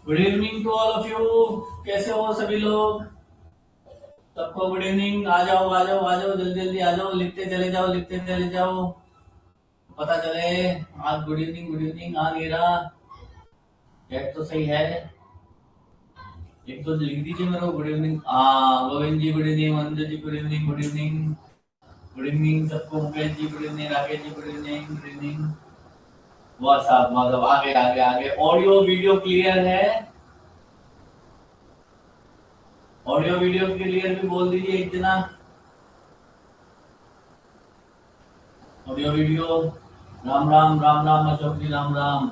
Good evening to all of you. कैसे हो सभी लोग? सबको गुड इवनिंग। आ जाओ आ जाओ आ जाओ, जल्दी जल्दी आ जाओ, लिखते चले जाओ लिखते चले जाओ, पता चले। आज गुड इवनिंग आ नहीं रहा। डेट तो सही है। एक तो लिख दीजिए मेरे को good evening. Govind ji good evening, Manju ji good evening, good evening. Good evening सबको। Mukesh ji good evening, Rakesh ji good evening, good evening. WhatsApp मतलब आगे आगे आगे। ऑडियो वीडियो क्लियर है? ऑडियो वीडियो क्लियर भी बोल दीजिए एक जना। Audio video. Ram Ram Ram Ram Ashok ji, Ram Ram.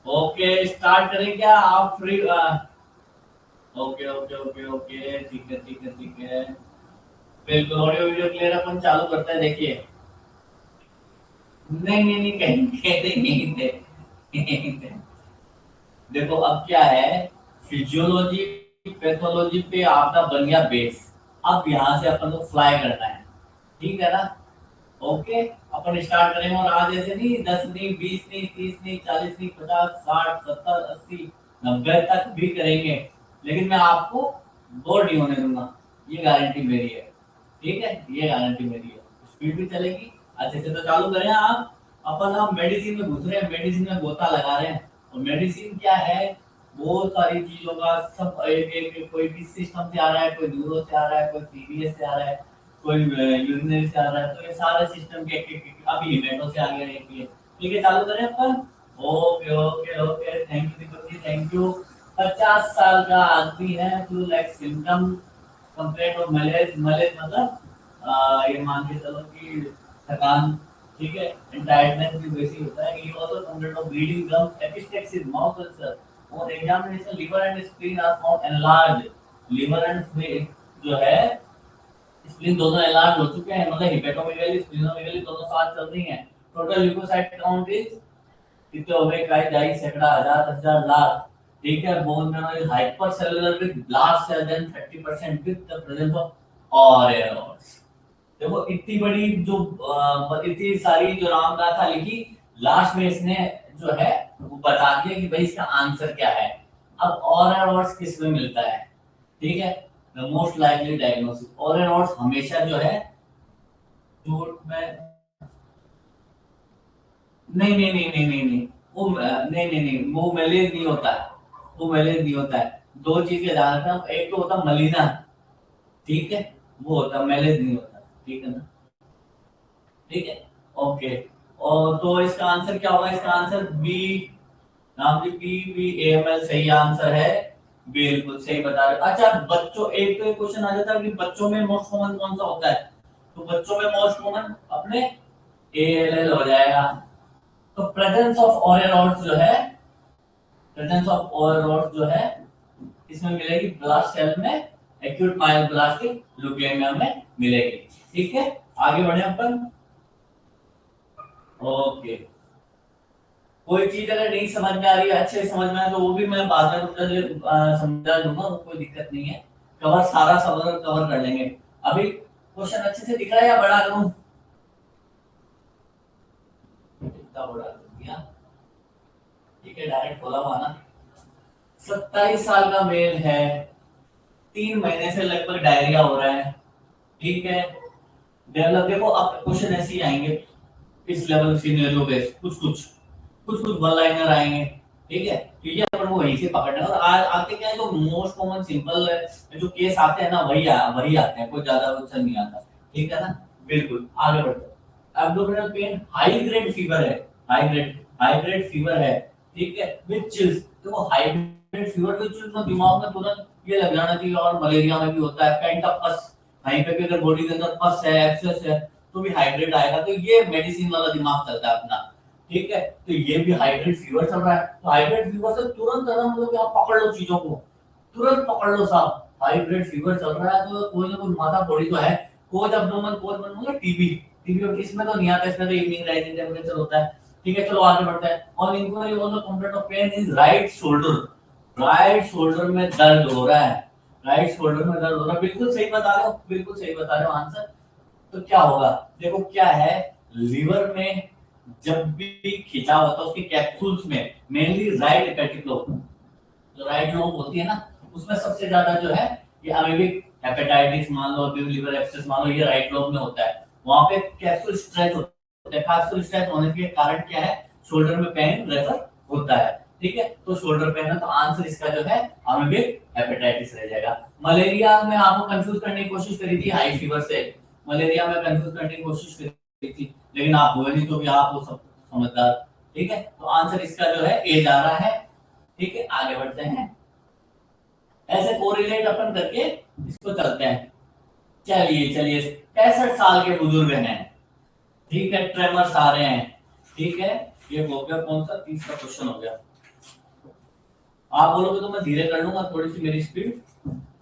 Okay start करें क्या? आप free? Okay okay okay okay, ठीक है ठीक है ठीक है। बिल्कुल ऑडियो वीडियो क्लियर। अपन चालू करते हैं, देखिए। नहीं नहीं नहीं, कहीं कहते नहीं थे, नहीं थे। देखो अब क्या है, फिजियोलॉजी पैथोलॉजी पे आपका बन गया बेस। अब यहाँ से अपन को फ्लाई करना है, ठीक है ना? ओके, अपन स्टार्ट करेंगे। और आज ऐसे नहीं 10 नहीं 20 नहीं 30 नहीं 40 नहीं 50 60 70 80 90 तक भी करेंगे, लेकिन मैं आपको बोर नहीं होने दूंगा। ये गारंटी मेरी है, ठीक है? ये गारंटी मेरी है। स्पीड भी चलेगी अच्छे से। तो चालू करें आप। अपन अब मेडिसिन में घुस रहे हैं, मेडिसिन में गोता लगा रहे हैं। और मेडिसिन क्या है? बहुत सारी चीजों का सब एक एक, कोई भी सिस्टम से आ रहा है, कोई न्यूरो से आ रहा है, कोई सीबीएस से आ रहा है, कोई यूरिनरी से आ रहा है। तो ये सारे सिस्टम के अभी हिमेटो से आ गए हैं ये। ठीक है, चालू करें अपन। Okay okay okay, thank you Deepak ji, thank you. 50 साल का आदमी है, flu like symptom complaint of malaise. Malaise मतलब ये मान के चलो कि थकान, ठीक है? टायर्डनेस भी वैसी होता है। ये also complaint of bleeding gum, epistaxis, mouth ulcer. और examination liver and spleen are found enlarge. Liver and spleen जो है, स्प्लीन दोनों एनलार्ज हो चुके हैं, मतलब हिपेटोमेगाली स्प्लीनोमेगाली दोनों साथ चल रही हैं। टोटल ल्यूकोसाइट काउंट इज कितने हो गए? कई ढाई सैकड़ा हजार 10,000 लाख। ठीक है, bone marrow is hyper cellular with blast cell then 30% with the presence of Auer rods. देखो इतनी बड़ी जो इतनी सारी जो रामगाथा लिखी, लास्ट में इसने जो है वो बता दिया कि भाई इसका आंसर क्या है। अब ऑरेनोड्स किस में मिलता है? ठीक है, द मोस्ट लाइकली डायग्नोसिस ऑरेनोड्स हमेशा जो है चोट में। नहीं नहीं नहीं नहीं नहीं नहीं, वो नहीं नहीं नहीं, वो मैलेज नहीं होता है। वो मैलेज नहीं होता है। दो चीजें ध्यान रखना, एक तो होता मलीना, ठीक है? वो होता मैलेज नहीं होता, ठीक है ना? ठीक है, ओके। और तो इसका आंसर क्या होगा? इसका आंसर बी। नाम जी, बी बी एएमएल सही आंसर है। बिल्कुल सही बता रहे हो। अच्छा बच्चों, एक तो क्वेश्चन आ जाता है कि बच्चों में मोस्ट कॉमन कौन सा होता है? तो बच्चों में मोस्ट कॉमन अपने एएलएल हो जाएगा। तो प्रेजेंस ऑफ ऑरेनोड्स जो है, प्रेजेंस ऑफ ऑरेनोड्स जो है इसमें मिलेगी ब्लास्ट सेल में, एक्यूट माइलोब्लास्टिक ल्यूकेमिया में मिलेगी। ठीक है, आगे बढ़े अपन। ओके, कोई चीज अगर नहीं समझ में आ रही है, अच्छे से समझ में आए, तो वो भी मैं बाद में समझा दूंगा, वो कोई दिक्कत नहीं है। कवर सारा सब कवर कर लेंगे। अभी क्वेश्चन अच्छे से दिख रहा है या बड़ा करूं? इतना बड़ा कर दिया, ठीक है, डायरेक्ट खोला हुआ ना। 27 साल का मेल है, 3 महीने से लगभग डायरिया हो रहा है, ठीक है? डेवलप, देखो अब क्वेश्चन ऐसे ही आएंगे इस लेवल सिनेरियो बेस्ड, कुछ कुछ वन लाइनर आएंगे, ठीक है? तो ये अपन को वहीं से पकड़ना है। और आज आते क्या है, जो मोस्ट कॉमन सिंपल जो केस आते हैं ना, वही आते हैं, कोई ज्यादा क्वेश्चन नहीं आता, ठीक है ना? बिल्कुल, आगे बढ़ते हैं। Abdominal pain, high grade fever है, हाई ग्रेड फीवर है, ठीक है, विद चिल्स। देखो high grade fever with chills में दिमाग में तुरंत ये लग जाना चाहिए, और मलेरिया में भी होता है पेंट पस। कहीं पे भी अगर बॉडी के अंदर पस है, एक्सेस है, तो भी हाइड्रेट आएगा। तो ये मेडिसिन वाला दिमाग चलता है अपना, ठीक है? तो ये भी हाइड्रेट फीवर चल रहा है, तो हाइड्रेट फीवर से तुरंत है ना, मतलब कि आप पकड़ लो चीजों को, तुरंत पकड़ लो साहब। हाइड्रेट फीवर चल रहा है तो कोई ना कोई माथा बॉडी तो है। कोज अब्डोमेन, कोज मतलब टीबी। टीबी इसमें तो नहीं आता, इसमें तो इवनिंग राइजिंग टेम्परेचर होता है। ठीक है, चलो आगे बढ़ते हैं। और inquiry on the complaint of pain is right shoulder. Right shoulder में दर्द हो रहा है, राइट शोल्डर में दर्द हो रहा है। बिल्कुल सही बता रहे हो, बिल्कुल सही बता रहे हो आंसर। तो क्या होगा? देखो क्या है, लीवर में जब भी खिंचाव होता है उसके कैप्सूल्स में, मेनली राइट हेपेटिक लोब, जो राइट लोब होती है ना, उसमें सबसे ज्यादा जो है ये अमीबिक हेपेटाइटिस मान लो, लिवर एब्सेस मान लो, ये राइट लोब में होता है। वहां पे कैप्सुल स्ट्रेच होता है। कैप्सुल स्ट्रेच होने के कारण क्या है, शोल्डर में पेन रेफर होता है। ठीक है, तो शोल्डर पेन है, तो आंसर इसका जो है अमीबिक हेपेटाइटिस रह जाएगा। मलेरिया में आपको कंफ्यूज करने की कोशिश करी थी हाई फीवर से, मलेरिया में कंफ्यूज करने की कोशिश करी थी, लेकिन आप हुए नहीं, तो भी आप वो सब समझदार। ठीक है, तो आंसर इसका जो है ए जा रहा है। ठीक है, आगे बढ़ते हैं। ऐसे कोरिलेट अपन करके इसको चलते हैं। चलिए चलिए, 65 साल के बुजुर्ग हैं। ठीक है, ट्रेमर्स आ रहे हैं। ठीक है, ये हो गया कौन सा, तीसरा क्वेश्चन हो गया। आप बोलोगे तो मैं धीरे कर लूंगा, थोड़ी सी मेरी स्पीड।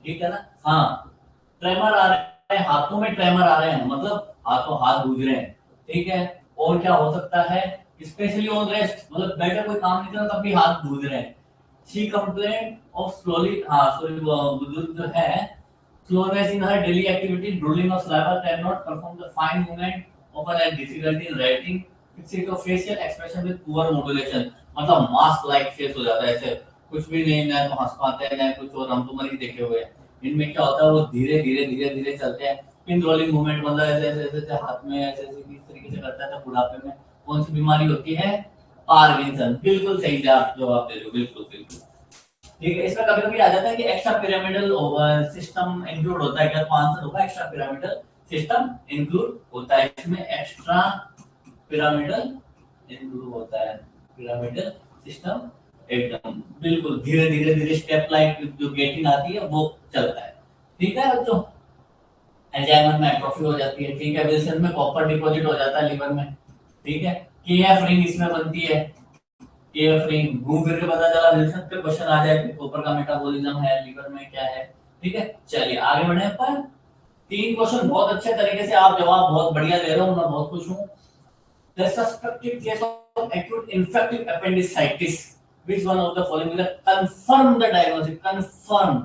ठीक है ना। हाँ, ट्रेमर आ रहे हैं, हाथों में ट्रेमर आ रहे हैं, मतलब हाथों हाथ बूझ रहे हैं। ठीक है, और क्या हो सकता है, स्पेशली ऑन रेस्ट, मतलब बैठे कोई काम नहीं कर रहा तब भी हाथ बूझ रहे हैं। शी कंप्लेन ऑफ स्लोली, हाँ सॉरी, बुजुर्ग जो है, slowness in her daily activity, drooling or saliva, cannot perform the fine movement, often has difficulty in writing, fixate of facial expression with poor modulation, मतलब मास्क लाइक फेस हो जाता है, ऐसे कुछ भी नहीं, ना तो हंस पाते हैं ना कुछ, और हम तो मरीज देखे हुए हैं। इनमें क्या होता है, वो धीरे धीरे धीरे धीरे चलते हैं। पिन रोलिंग मूवमेंट, मतलब ऐसे ऐसे ऐसे ऐसे हाथ में ऐसे ऐसे इस तरीके से करता है। तो बुढ़ापे में कौन सी बीमारी होती है, पार्किंसन। बिल्कुल सही जवाब दे दो, बिल्कुल बिल्कुल। ठीक है, इसमें कभी कभी आ जाता है कि एक्स्ट्रा पिरामिडल सिस्टम इंक्लूड होता है क्या, तो आंसर होगा एक्स्ट्रा पिरामिडल सिस्टम इंक्लूड होता है। इसमें एक्स्ट्रा पिरामिडल इंक्लूड होता है, पिरामिडल सिस्टम एकदम बिल्कुल धीरे धीरे धीरे स्टेप लाइक जो गेटिंग आती है वो चलता है। ठीक है बच्चों, एल्जाइमर में एट्रोफी हो जाती है। ठीक है, विल्सन में कॉपर डिपॉजिट हो जाता है लिवर में। ठीक है, केएफ रिंग इसमें बनती है। केएफ रिंग घूम फिर के पता चला विल्सन पे क्वेश्चन आ जाए कि कॉपर का मेटाबॉलिज्म है लिवर में क्या है। ठीक है, चलिए आगे बढ़े अपन। 3 क्वेश्चन बहुत अच्छे तरीके से आप जवाब बहुत बढ़िया दे रहे हो, मैं बहुत खुश हूँ। The suspected case of acute infective appendicitis, which one of the following will confirm the diagnosis? Confirm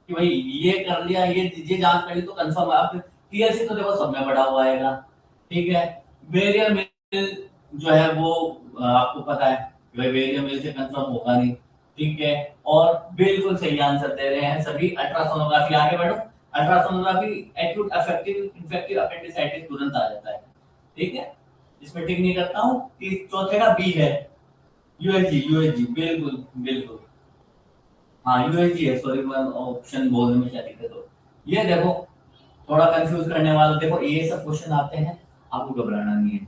कि भाई ये कर लिया, ये जांच कर ली तो कंफर्म है। आप टीएलसी तो देखो सब में बढ़ा हुआ आएगा। ठीक है, वेरियर मिल जो है वो आपको पता है कि भाई वेरियर मिल से कंफर्म होगा नहीं। ठीक है, और बिल्कुल सही आंसर दे रहे हैं सभी। अल्ट्रासोनोग्राफी, आगे बढ़ो। Ultrasonography acute affective infective appendicitis तुरंत आ जाता है। ठीक है, इसमें टिक नहीं करता हूं कि चौथे का बी है, यूएसजी। यूएसजी बिल्कुल बिल्कुल, हाँ यूएसजी है, सॉरी मैं ऑप्शन बोलने में शायद दिक्कत हो। ये देखो थोड़ा कंफ्यूज करने वाला, देखो ये सब क्वेश्चन आते हैं, आपको घबराना नहीं है।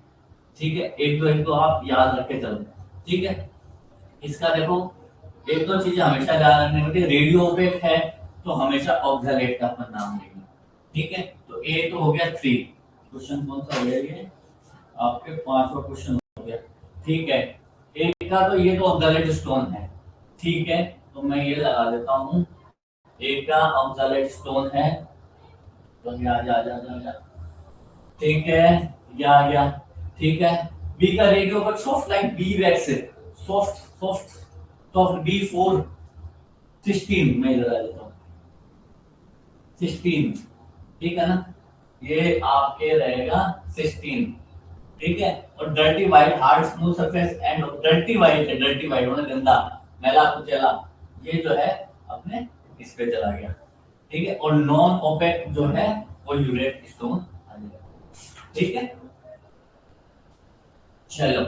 ठीक है, एक दो आप याद रखे चलो। ठीक है, इसका देखो एक दो चीजें हमेशा याद रखनी होती है। रेडियो ओपेक है तो हमेशा ऑक्सैलेट का अपन नाम लेंगे। ठीक है, तो ए तो हो गया 3। क्वेश्चन कौन सा हो गया ये, आपके 5वां क्वेश्चन हो गया। ठीक है, एक का तो ये तो ऑक्सैलेट स्टोन है। ठीक है, तो मैं ये लगा देता हूँ, एक का ऑक्सैलेट स्टोन है, तो ये आ जा आ जा आ जा। ठीक है, या आ गया। ठीक है, बी का रेडियो पर soft like bee wax, soft soft soft B 4 16 मैं लगा देता हूँ 16। ठीक है ना, ये आपके रहेगा 16। ठीक है, और dirty white hard smooth surface and dirty white है, डर्टी वाइट होने गंदा मैला कुचैला, ये जो है अपने इस पे चला गया। ठीक है, और नॉन ओपेक जो है वो यूरेट स्टोन आ जाएगा। ठीक है, चलो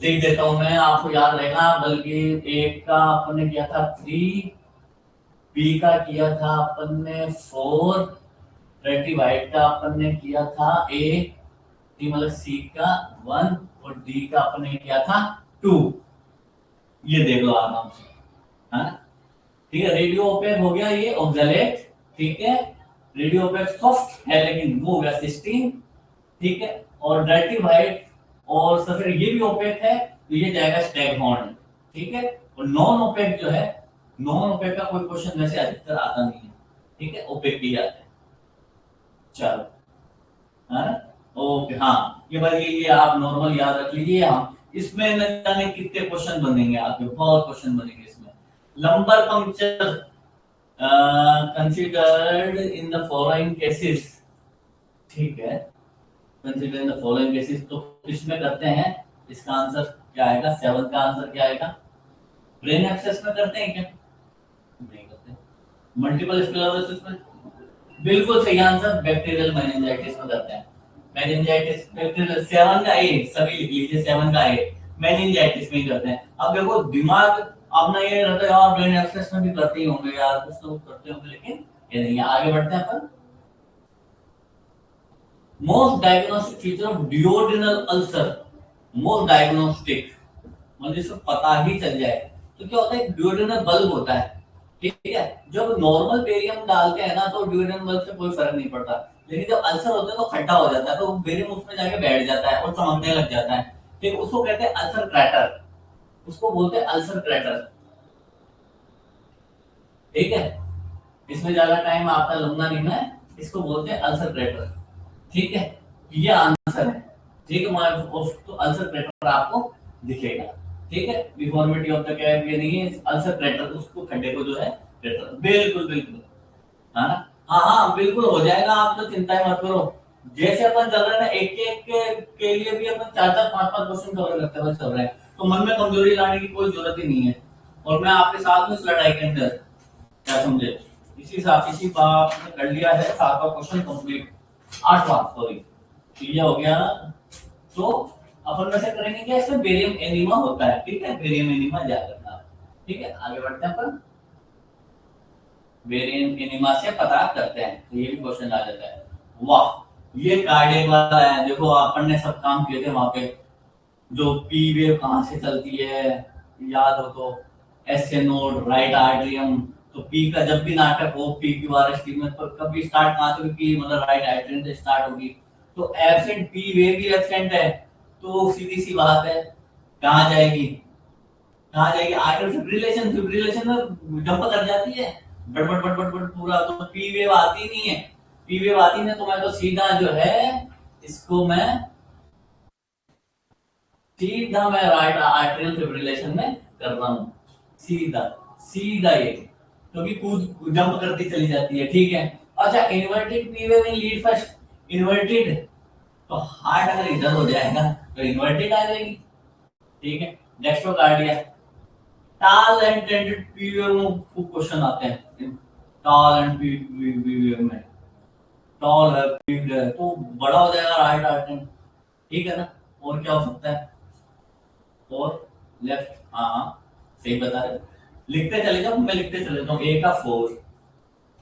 लिख देता हूं मैं, आपको याद रहेगा। बल्कि एक का अपन ने किया था 3, बी का किया था अपन ने 4, डर्टी वाइट का अपन ने किया था ए, डी मतलब सी का 1, और डी का अपन ने किया था 2। ये देख लो आराम से, है ना। ठीक है, रेडियो ओपेक हो गया ये ऑक्सैलेट। ठीक है, रेडियो ओपेक सॉफ्ट है लेकिन वो हो गया 16। ठीक है, और डर्टी व्हाइट और सफेद ये भी ओपेक है, तो ये जाएगा स्टैगहॉर्न। ठीक है, और नॉन ओपेक जो है, नॉन ओपेक का कोई क्वेश्चन वैसे अधिकतर आता नहीं है। ठीक है, ओपेक भी आता है। चलो, है ना, ओके। हाँ, ये बात ये आप नॉर्मल याद रख लीजिए। हाँ, इसमें न जाने कितने क्वेश्चन बनेंगे, आपके बहुत क्वेश्चन बनेंगे इसमें। Lumbar puncture considered in the following cases. ठीक है, consider in the following cases, तो किसमें करते हैं, इसका आंसर क्या आएगा, 7 का आंसर क्या आएगा, ब्रेन एक्सेस में करते हैं क्या, नहीं करते। मल्टीपल स्क्लेरोसिस में बिल्कुल सही आंसर, बैक्टीरियल मेनिंजाइटिस में करते हैं। मेनिंजाइटिस बैक्टीरियल, 7 का ए सभी लिख लीजिए, 7 का ए मेनिंजाइटिस में ही करते हैं। अब देखो दिमाग अपना ये रहता है यार ब्रेन एक्सेस में भी करते ही होंगे यार, कुछ तो करते होंगे, लेकिन ये नहीं है। आगे बढ़ते हैं अपन। Most diagnostic feature of duodenal ulcer, most diagnostic मतलब जिसको पता ही चल जाए तो क्या होता है, डिओड्रेनल बल्ब होता है, ठीक है। जब नॉर्मल बेरियम डालते हैं ना तो डिओड्रेनल बल्ब से कोई फर्क नहीं पड़ता, लेकिन जब अल्सर होता है तो खट्टा हो जाता है, तो बेरियम उसमें जाके बैठ जाता है और चमकने लग जाता है, ठीक। उसको कहते हैं अल्सर क्रैटर, उसको बोलते हैं अल्सर क्रैटर, ठीक है। इसमें ज्यादा टाइम आपका लंबा नहीं है, इसको बोलते हैं अल्सर क्रैटर, ठीक है। ये आंसर है, ठीक है। तो अल्सर क्रैटर आपको दिखेगा, ठीक है। डिफॉर्मिटी ऑफ द कैप ये नहीं है, अल्सर क्रैटर उसको खड्डे को जो है क्रैटर, बिल्कुल बिल्कुल, है ना। हाँ हाँ बिल्कुल हो जाएगा, आप तो चिंता ही मत करो। जैसे अपन चल रहे हैं ना, एक एक के लिए भी अपन 4 4 5 5 क्वेश्चन कवर करते हुए चल रहे हैं, तो मन में कमजोरी लाने की कोई जरूरत ही नहीं है। और मैं आपके साथ में इस लड़ाई के अंदर, क्या समझे, इसी बात ने कर लिया है 7वां क्वेश्चन कंप्लीट, 8वां सॉरी, ये हो गया। तो अपन वैसे करेंगे क्या, इसमें बेरियम एनीमा होता है, ठीक है, बेरियम एनीमा याद रखना, ठीक है। आगे बढ़ते हैं अपन, बेरियम एनीमा से पता करते हैं, तो ये भी क्वेश्चन आ जाता है। वाह, ये कार्डियक वाला है, देखो अपन ने सब काम किए थे वहां पे, जो पी वेव कहाँ से चलती है याद हो तो, S A node right atrium, तो पी का जब भी नाटक हो P Q R S T में, तो कभी स्टार्ट कहाँ से होगी, मतलब राइट आर्टरियम से स्टार्ट होगी, तो एब्सेंट पी वेव भी एब्सेंट है, तो सीधी सी बात है कहाँ जाएगी, कहाँ जाएगी, आर्टरी फिब्रिलेशन, फिब्रिलेशन में जंप कर जाती है, but but but but but पूरा, तो पी वेव आती नहीं है, पी वेव आती नहीं, तो मैं तो सीधा जो है इसको मैं सीधा मैं राइट आर्टरियल फिब्रिलेशन में कर रहा हूं, सीधा सीधा ये, क्योंकि कूद जंप करती चली जाती है, ठीक है। अच्छा, inverted P wave in lead first, inverted, तो हार्ट अगर इधर हो जाएगा तो इन्वर्टेड आ जाएगी, ठीक है। डेक्स्ट्रोकार्डिया, टाल एंड टेंडेड पी वेव में क्वेश्चन आते हैं, टाल एंड पी वेव में, टॉल है पीव्ड है तो बड़ा हो जाएगा राइट आर्टरियल, ठीक है ना। और क्या हो सकता है, और लेफ्ट, हाँ हाँ सही बता रहे, लिखते चले जाओ, मैं लिखते चले जाऊँ, ए का 4,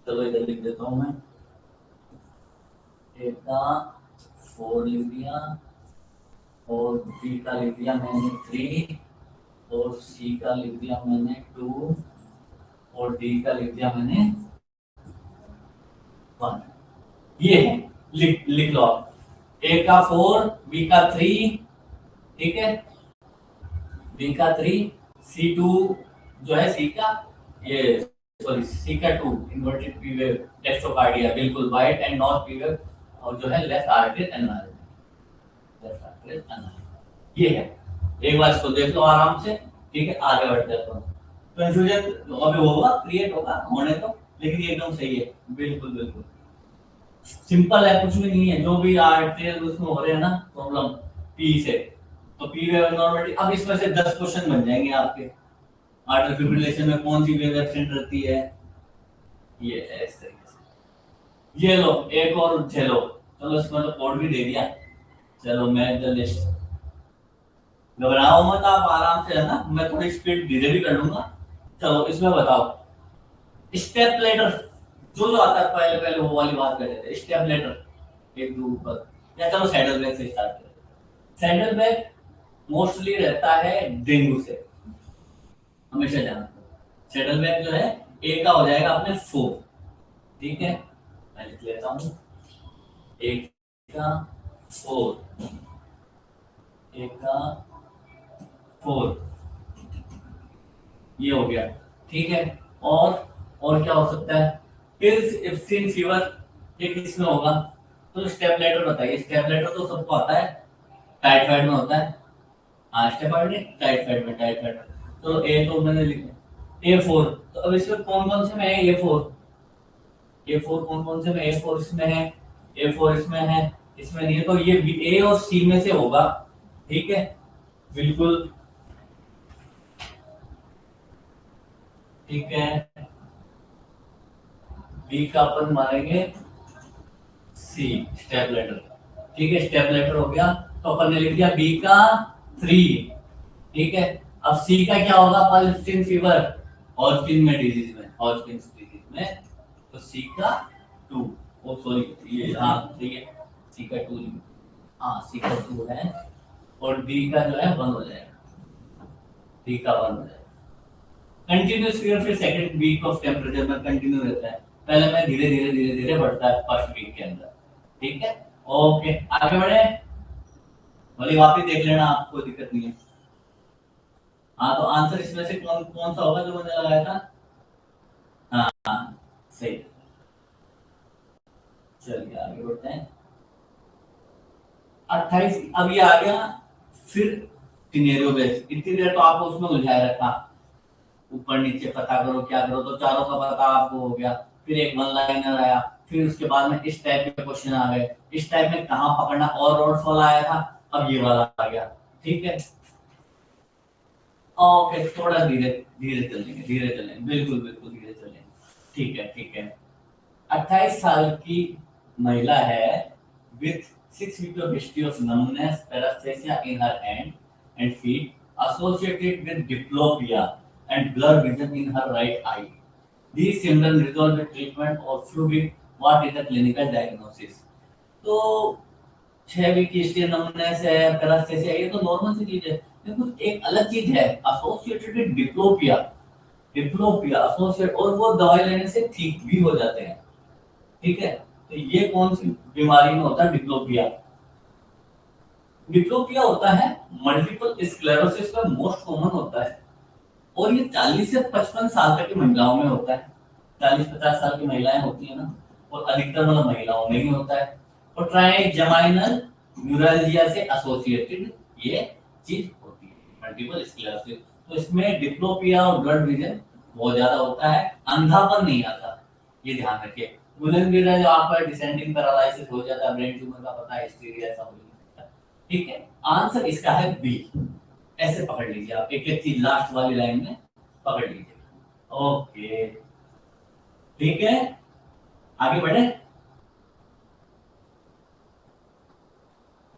चलो इधर लिख देता हूँ मैं, ए का 4 लिख दिया, और बी का लिख दिया मैंने 3, और सी का लिख दिया मैंने 2, और डी का लिख दिया मैंने 1, ये है, लिख लिख लो आप, ए का 4, बी का 3, ठीक है, बी का 3, C2 जो है सी का, ये सॉरी सी का 2 इन्वर्टेड पी वेव डेक्स्ट्रोकार्डिया, बिल्कुल white and not P wave, और जो है लेफ्ट आर्टरियल एनारिज्म, लेफ्ट आर्टरियल एनारिज्म, ये है। एक बार इसको देख लो आराम से, ठीक है। आगे बढ़ते हैं अपन, कंफ्यूजन अभी होगा, क्रिएट होगा होने तो, लेकिन ये एकदम सही है, बिल्कुल बिल्कुल सिंपल है, कुछ भी नहीं है, जो भी आर्टरियल उसमें हो रहे हैं ना प्रॉब्लम पी से, तो पी वेव नॉर्मली, अब इसमें से 10 क्वेश्चन बन जाएंगे आपके, आर्टरी फिब्रिलेशन में कौन सी वेव एब्सेंट रहती है, ये है इस तरीके से। ये लो एक और झेलो, चलो इसमें तो कोड भी दे दिया, चलो मैं द लिस्ट, घबराओ मत आप, आराम से है ना, मैं थोड़ी स्पीड धीरे भी कर लूंगा। चलो इसमें बताओ, स्टेप लेटर जो जो आता है, पहले पहले वो वाली बात कर रहे थे, स्टेप लेटर एक दो ऊपर, या चलो सैडल बैग से स्टार्ट करें। सैडल बैग मोस्टली रहता है डेंगू से, हमेशा ध्यान रखो। सैडल बैग जो है ए का हो जाएगा अपने 4, ठीक है, मैं लिख लेता हूँ, एक का 4, एक का 4, ये हो गया, ठीक है। और क्या हो सकता है, पिल्स इप्सिन फीवर, ये किसमें होगा, तो स्टेपलेटर बताइए, स्टेपलेटर तो सबको आता है, टाइफाइड में होता है, हाँ स्टेपलेटर नहीं, टाइफाइड में, टाइफाइड में, तो ए तो मैंने लिखा, A4, तो अब इसमें कौन कौन से में है, A4, A4 कौन कौन से में, A4 इसमें है, A4 इसमें है, इसमें नहीं है, तो ये ए और सी में से होगा, ठीक है, बिल्कुल ठीक है। बी का अपन मानेंगे सी स्टेप लेटर। ठीक है, स्टेप लेटर हो गया, तो अपन ने लिख दिया बी का 3। ठीक है, अब सी का क्या होगा, पल्स्टिन फीवर, हॉजकिन में डिजीज में, हॉजकिन डिजीज में, तो सी का 2। ओ सॉरी, ये हाँ ठीक है, सी का 2, हाँ सी का 2 है, और डी का जो है 1 हो जाएगा, डी का 1 हो जाएगा। कंटिन्यूस फीवर फिर सेकंड वीक ऑफ टेम्परेचर में कंटिन्यू रहता है, पहले में धीरे धीरे धीरे धीरे बढ़ता है फर्स्ट वीक के अंदर। ठीक है, ओके आगे बढ़े, बोली वापिस देख लेना, आपको दिक्कत नहीं है। हाँ तो आंसर इसमें से कौन कौन सा होगा जो मैंने लगाया था? हाँ सही, चलिए आगे बढ़ते हैं। 28 अब ये आ गया, फिर सिनेरियो बेस, इतनी देर तो आपको उसमें उलझाए रखा, ऊपर नीचे पता करो क्या करो, तो चारों का पता आपको हो गया। फिर एक वन लाइनर आया, फिर उसके बाद में इस टाइप के क्वेश्चन आ गए, इस टाइप में कहाँ पकड़ना, और रोड्स वाला आया था, अब ये वाला आ गया। ठीक है, ओके थोड़ा धीरे धीरे चलेंगे, धीरे चलेंगे, बिल्कुल बिल्कुल धीरे चलेंगे। ठीक है ठीक है, 28 साल की महिला है with 6 weeks of history of numbness, paresthesia in her hand and feet, associated with diplopia and blurred vision in her right eye. These symptoms resolve with treatment or few weeks. What is the clinical diagnosis? तो 6 week की history, numbness है, पैरेस्थेसिया, ये तो normal सी चीज है, लेकिन कुछ एक अलग चीज है, associated with diplopia, diplopia associate, और वो दवाई लेने से ठीक भी हो जाते हैं। ठीक है, तो ये कौन सी बीमारी में होता है डिप्लोपिया? डिप्लोपिया होता है मल्टीपल स्क्लेरोसिस का मोस्ट कॉमन होता है, और ये 40 से 55 साल तक की महिलाओं में होता है। 40-50 साल की महिलाएं होती है ना, और अधिकतर मतलब महिलाओं में ही होता है, और ट्राइजेमाइनल न्यूरल्जिया से एसोसिएटेड ये चीज होती है, मल्टीपल स्क्लेरोसिस। तो इसमें डिप्लोपिया और ब्लड विजन बहुत ज्यादा होता है, अंधापन नहीं आता, ये ध्यान रखिए। गुलेनगिरा जो आपका डिसेंडिंग पैरालिसिस हो जाता है, ब्रेन ट्यूमर का पता है, हिस्टीरिया ऐसा हो जाता है। ठीक है, आंसर इसका है बी, ऐसे पकड़ लीजिए आप, एक एक चीज लास्ट वाली लाइन में पकड़ लीजिए। ओके ठीक है, आगे बढ़े।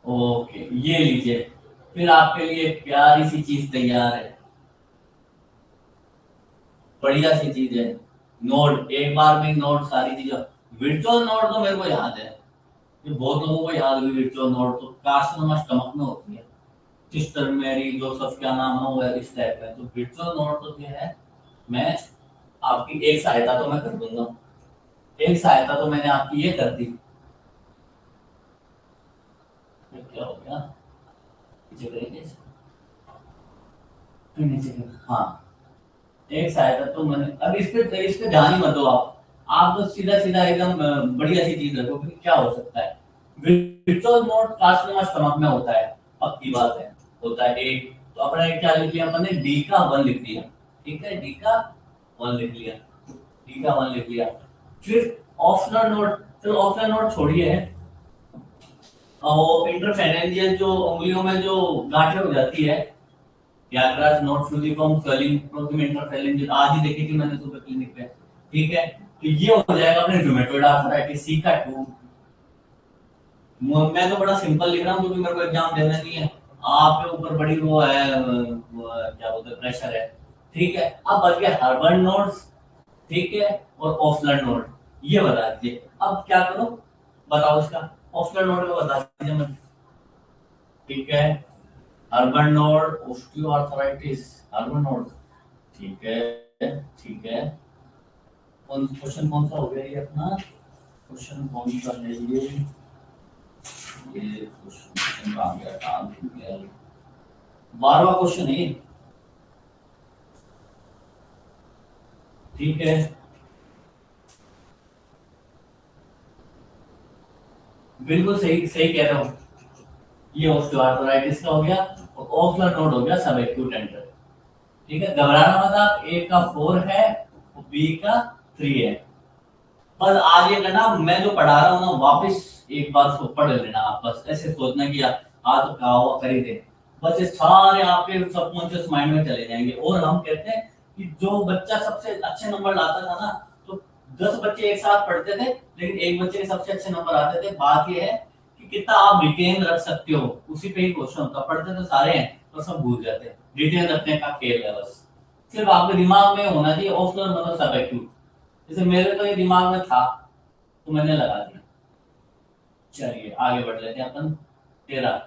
ओके ये लीजिए, फिर आपके लिए एक प्यारी सी चीज तैयार है, बढ़िया सी चीज है, नोट, एक बार में नोट सारी चीजें। विर्चुअल नोट तो मेरे को याद है, ये बहुत लोगों को याद हुई विर्चुअल नोट, तो कार्सिनोमा स्टमक में होती है, सिस्टर मेरी जोसेफ क्या नाम हो है इस टाइप का, तो विर्चुअल नोट तो क्या है, मैं आपकी एक सहायता तो मैं कर दूंगा, एक सहायता तो मैंने आपकी ये कर दी। क्या हो गया, नीचे करेंगे, फिर नीचे करेंगे, हाँ एक सहायता तो मैंने, अब इस पे ध्यान ही मत दो आप तो सीधा सीधा एकदम बढ़िया सी चीज रखो कि क्या हो सकता है। विर्चुअल नोट कार्सिनोमा स्टमक में होता है, पक्की बात है, होता है एक, तो अपने क्या लिख लिया अपने, डी का 1 लिख दिया। ठीक है, डी का 1 लिख लिया, डी का 1 लिख लिया। फिर ऑप्शनल नोट, चलो ऑप्शनल नोट छोड़िए, और इंटरफेरेंजियल जो उंगलियों में जो गांठें हो जाती है, याग्रास नोट फ्यूजिफॉर्म स्वेलिंग प्रोक्सिम इंटरफेरेंजियल, आज ही देखी थी मैंने सुपर क्लिनिक पे। ठीक है, तो ये हो जाएगा अपने रूमेटॉइड आर्थराइटिस, सी का 2। मैं तो बड़ा सिंपल लिख रहा हूँ क्योंकि मेरे को एग्जाम देना नहीं है, आपके ऊपर बड़ी वो है, क्या बोलते हैं, प्रेशर है। ठीक है, अब बच गया हर्बन नोट्स, ठीक है, और ऑफलर नोट, ये बता दीजिए अब क्या करो, बताओ इसका ऑफलर नोट का बता दीजिए मुझे। ठीक है, urban node, osteoarthritis, urban node, ठीक है ठीक है। कौन क्वेश्चन कौन सा हो गया ये अपना, क्वेश्चन कौन सा है ये क्वेश्चन कहाँ गया, काम भूल गया, 12वां क्वेश्चन है। ठीक है, बिल्कुल सही सही कह रहा हूँ, ये ऑस्टियोआर्थराइटिस का हो गया, और ऑफलर नोड हो गया सब एक्यूट एंटर। ठीक है, घबराना मत आप, ए का 4 है, बी का 3 है, बस आज ये करना, मैं जो पढ़ा रहा हूँ ना वापस एक बार उसको पढ़ लेना आप, बस ऐसे सोचना कि आज तो कहा हुआ कर ही दे, बस ये सारे आपके सबकॉन्शियस माइंड में चले जाएंगे। और हम कहते हैं कि जो बच्चा सबसे अच्छे नंबर लाता था ना, तो 10 बच्चे एक साथ पढ़ते थे लेकिन एक बच्चे के सबसे अच्छे नंबर आते थे। बात यह है कि कितना आप रिटेन रख सकते हो, उसी पे ही क्वेश्चन होता। पढ़ते तो सारे हैं तो सब भूल जाते हैं, रिटेन रखने का खेल है बस। सिर्फ आपके दिमाग में होना चाहिए ऑफलर मतलब सबएक्यूट। जैसे मेरे तो ये दिमाग में था तो मैंने लगा दिया। चलिए आगे बढ़ लेते हैं अपन। 13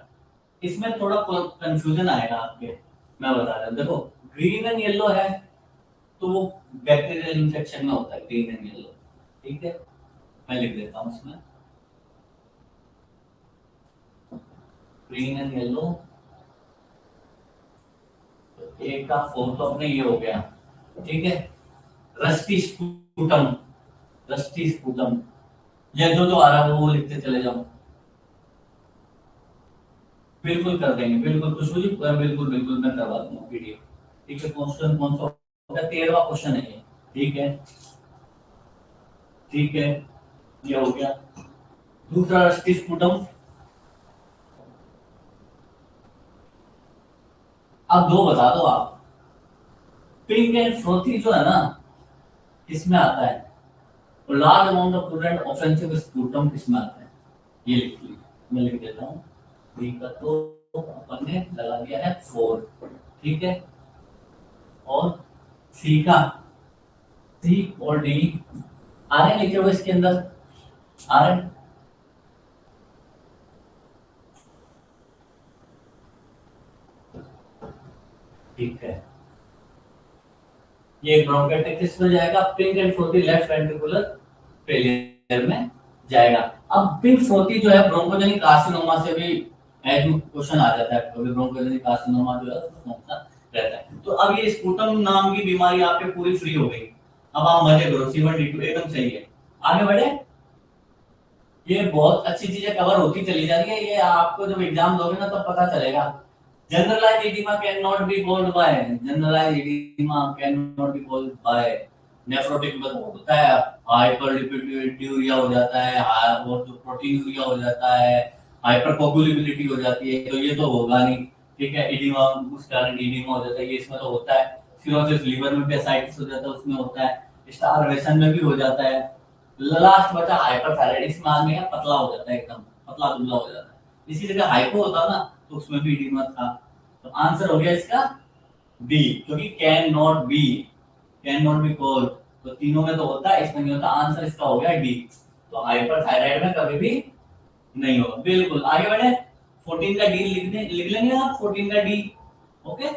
इसमें थोड़ा कंफ्यूजन आएगा आपके, मैं बता रहा हूँ। देखो ग्रीन एंड येलो है तो वो बैक्टीरियल इन्फेक्शन में होता है ग्रीन एंड येलो, ठीक है। मैं लिख देता हूँ इसमें ग्रीन एंड येलो। तो एक का फोर तो अपने ये हो गया, ठीक है। रस्टी स्पूटम, रस्टी स्पूटम, या जो जो आ रहा है वो लिखते चले जाओ। बिल्कुल कर देंगे, बिल्कुल खुशबू जी, बिल्कुल बिल्कुल मैं करवा दूंगा पीडीएफ। ठीक है, क्वेश्चन कौन सा होगा? 13वां क्वेश्चन है ये, ठीक है। ठीक है, ये हो गया। दूसरा रस्टी स्पूटम। अब दो बता दो आप। पिंक एंड फ्रोथी जो है ना, किसमें आता है? Large amount of prudent offensive sputum किसमें आता है? ये लिख लीजिए, मैं लिख देता हूँ। बी का तो अपन ने लगा दिया है 4, ठीक है। और सी का, सी और डी आ रहे हैं लिखे हुए इसके अंदर, आ रहे हैं। ठीक है, ये ब्रोंकाइटिस में जाएगा। Pink and frothy left ventricular failure में जाएगा। अब पिंक फ्रोथी जो है ब्रोंकोजेनिक कार्सिनोमा से भी एज में क्वेश्चन आ जाता है, कभी ब्रोंकोजेनिक कार्सिनोमा जो है उसमें रहता है। तो अब ये स्पूटम नाम की बीमारी आपके पूरी फ्री हो गई। अब आप मजे करो, C1 D2 एकदम सही है। आगे बढ़े। ये बहुत अच्छी चीजें कवर होती चली जा रही है, ये आपको जब एग्जाम दोगे ना तब पता चलेगा। Generalise oedema can not be called by, generalise oedema can not be called by nephrotic में होता है, हाइपरलिपिड्यूरिया हो जाता है, और जो प्रोटीनूरिया हो जाता है, हाइपरकोगुलेबिलिटी हो जाती है, तो ये तो होगा नहीं। ठीक है, एडिमा उस कारण एडिमा हो जाता है, ये इसमें तो होता है। सिरोसिस लिवर में भी एसाइटिस हो जाता है, उसमें होता है। स्टारवेशन में भी हो जाता है। लास्ट बचा हाइपरथायराइडिस में आदमी है पतला हो जाता है, एकदम पतला दुबला हो जाता है। इसी जगह हाइपो होता ना तो उसमें भी एडिमा था। तो आंसर हो गया इसका डी, क्योंकि कैन नॉट बी कॉल्ड, तो तीनों में तो होता है, इसमें नहीं होता। आंसर इसका हो गया डी। तो हाइपरथायराइड में कभी भी नहीं होगा। बिल्कुल आगे बढ़े। 14 का डी लिख लेंगे आप, 14 का डी। ओके,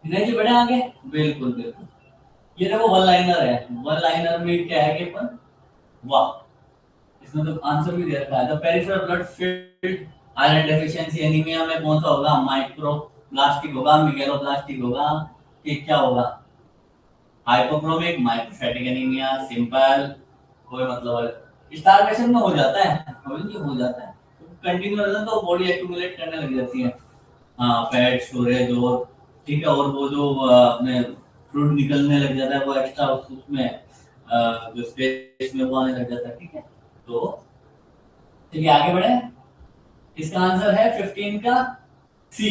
विनय जी बढ़े आगे। बिल्कुल बिल्कुल, ये देखो वन लाइनर है। वन लाइनर में क्या है कि अपन वाह, इसमें तो आंसर भी दे रखा है। The peripheral blood field iron deficiency anaemia में कौन सा होगा? माइक्रोप्लास्टिक होगा, मेगालोप्लास्टिक होगा, कि क्या होगा? हाइपोक्रोमिक, माइक्रोफैटिक एनीमिया, सिंपल, कोई मतलब स्टारवेशन में हो जाता है, कोई नहीं हो जाता है। कंटिन्यू रहता तो बॉडी एक्यूमुलेट करने लग जाती है। हाँ, फैट स्टोरेज, और ठीक है, और वो जो अपने फ्लूइड निकलने लग जाता है वो एक्स्ट्रा उसमें जो स्पेस में वो आने लग जाता है। ठीक है, तो चलिए आगे बढ़े। इसका आंसर है 15 का सी।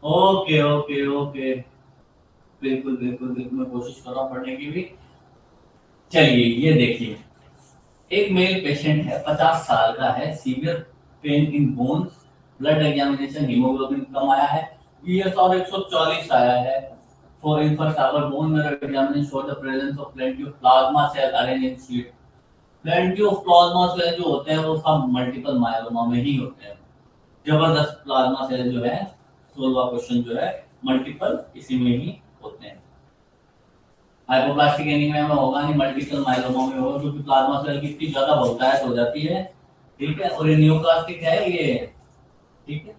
ओके ओके ओके, बिल्कुल बिल्कुल बिल्कुल, मैं कोशिश कर रहा हूँ पढ़ने की भी। चलिए ये देखिए, एक मेल पेशेंट है, 50 साल का है, severe pain in bones, blood examination haemoglobin कम आया है, ईएस और 140 आया है। For in first hour bone marrow examination show the presence of plenty of plasma cell arrange in sheet. Plenty of plasma cell जो होते हैं वो सब मल्टीपल मायलोमा में ही होते हैं। जबरदस्त प्लाज्मा सेल जो है, 16वां क्वेश्चन जो है मल्टीपल इसी में ही होते हैं। हाइपोप्लास्टिक एनीमिया में होगा नहीं, मल्टीपल माइलोमा में होगा, क्योंकि प्लाज्मा सेल की इतनी ज्यादा बहुतायत हो जाती है। ठीक है, और ये न्यूप्लास्टिक है ये। ठीक है,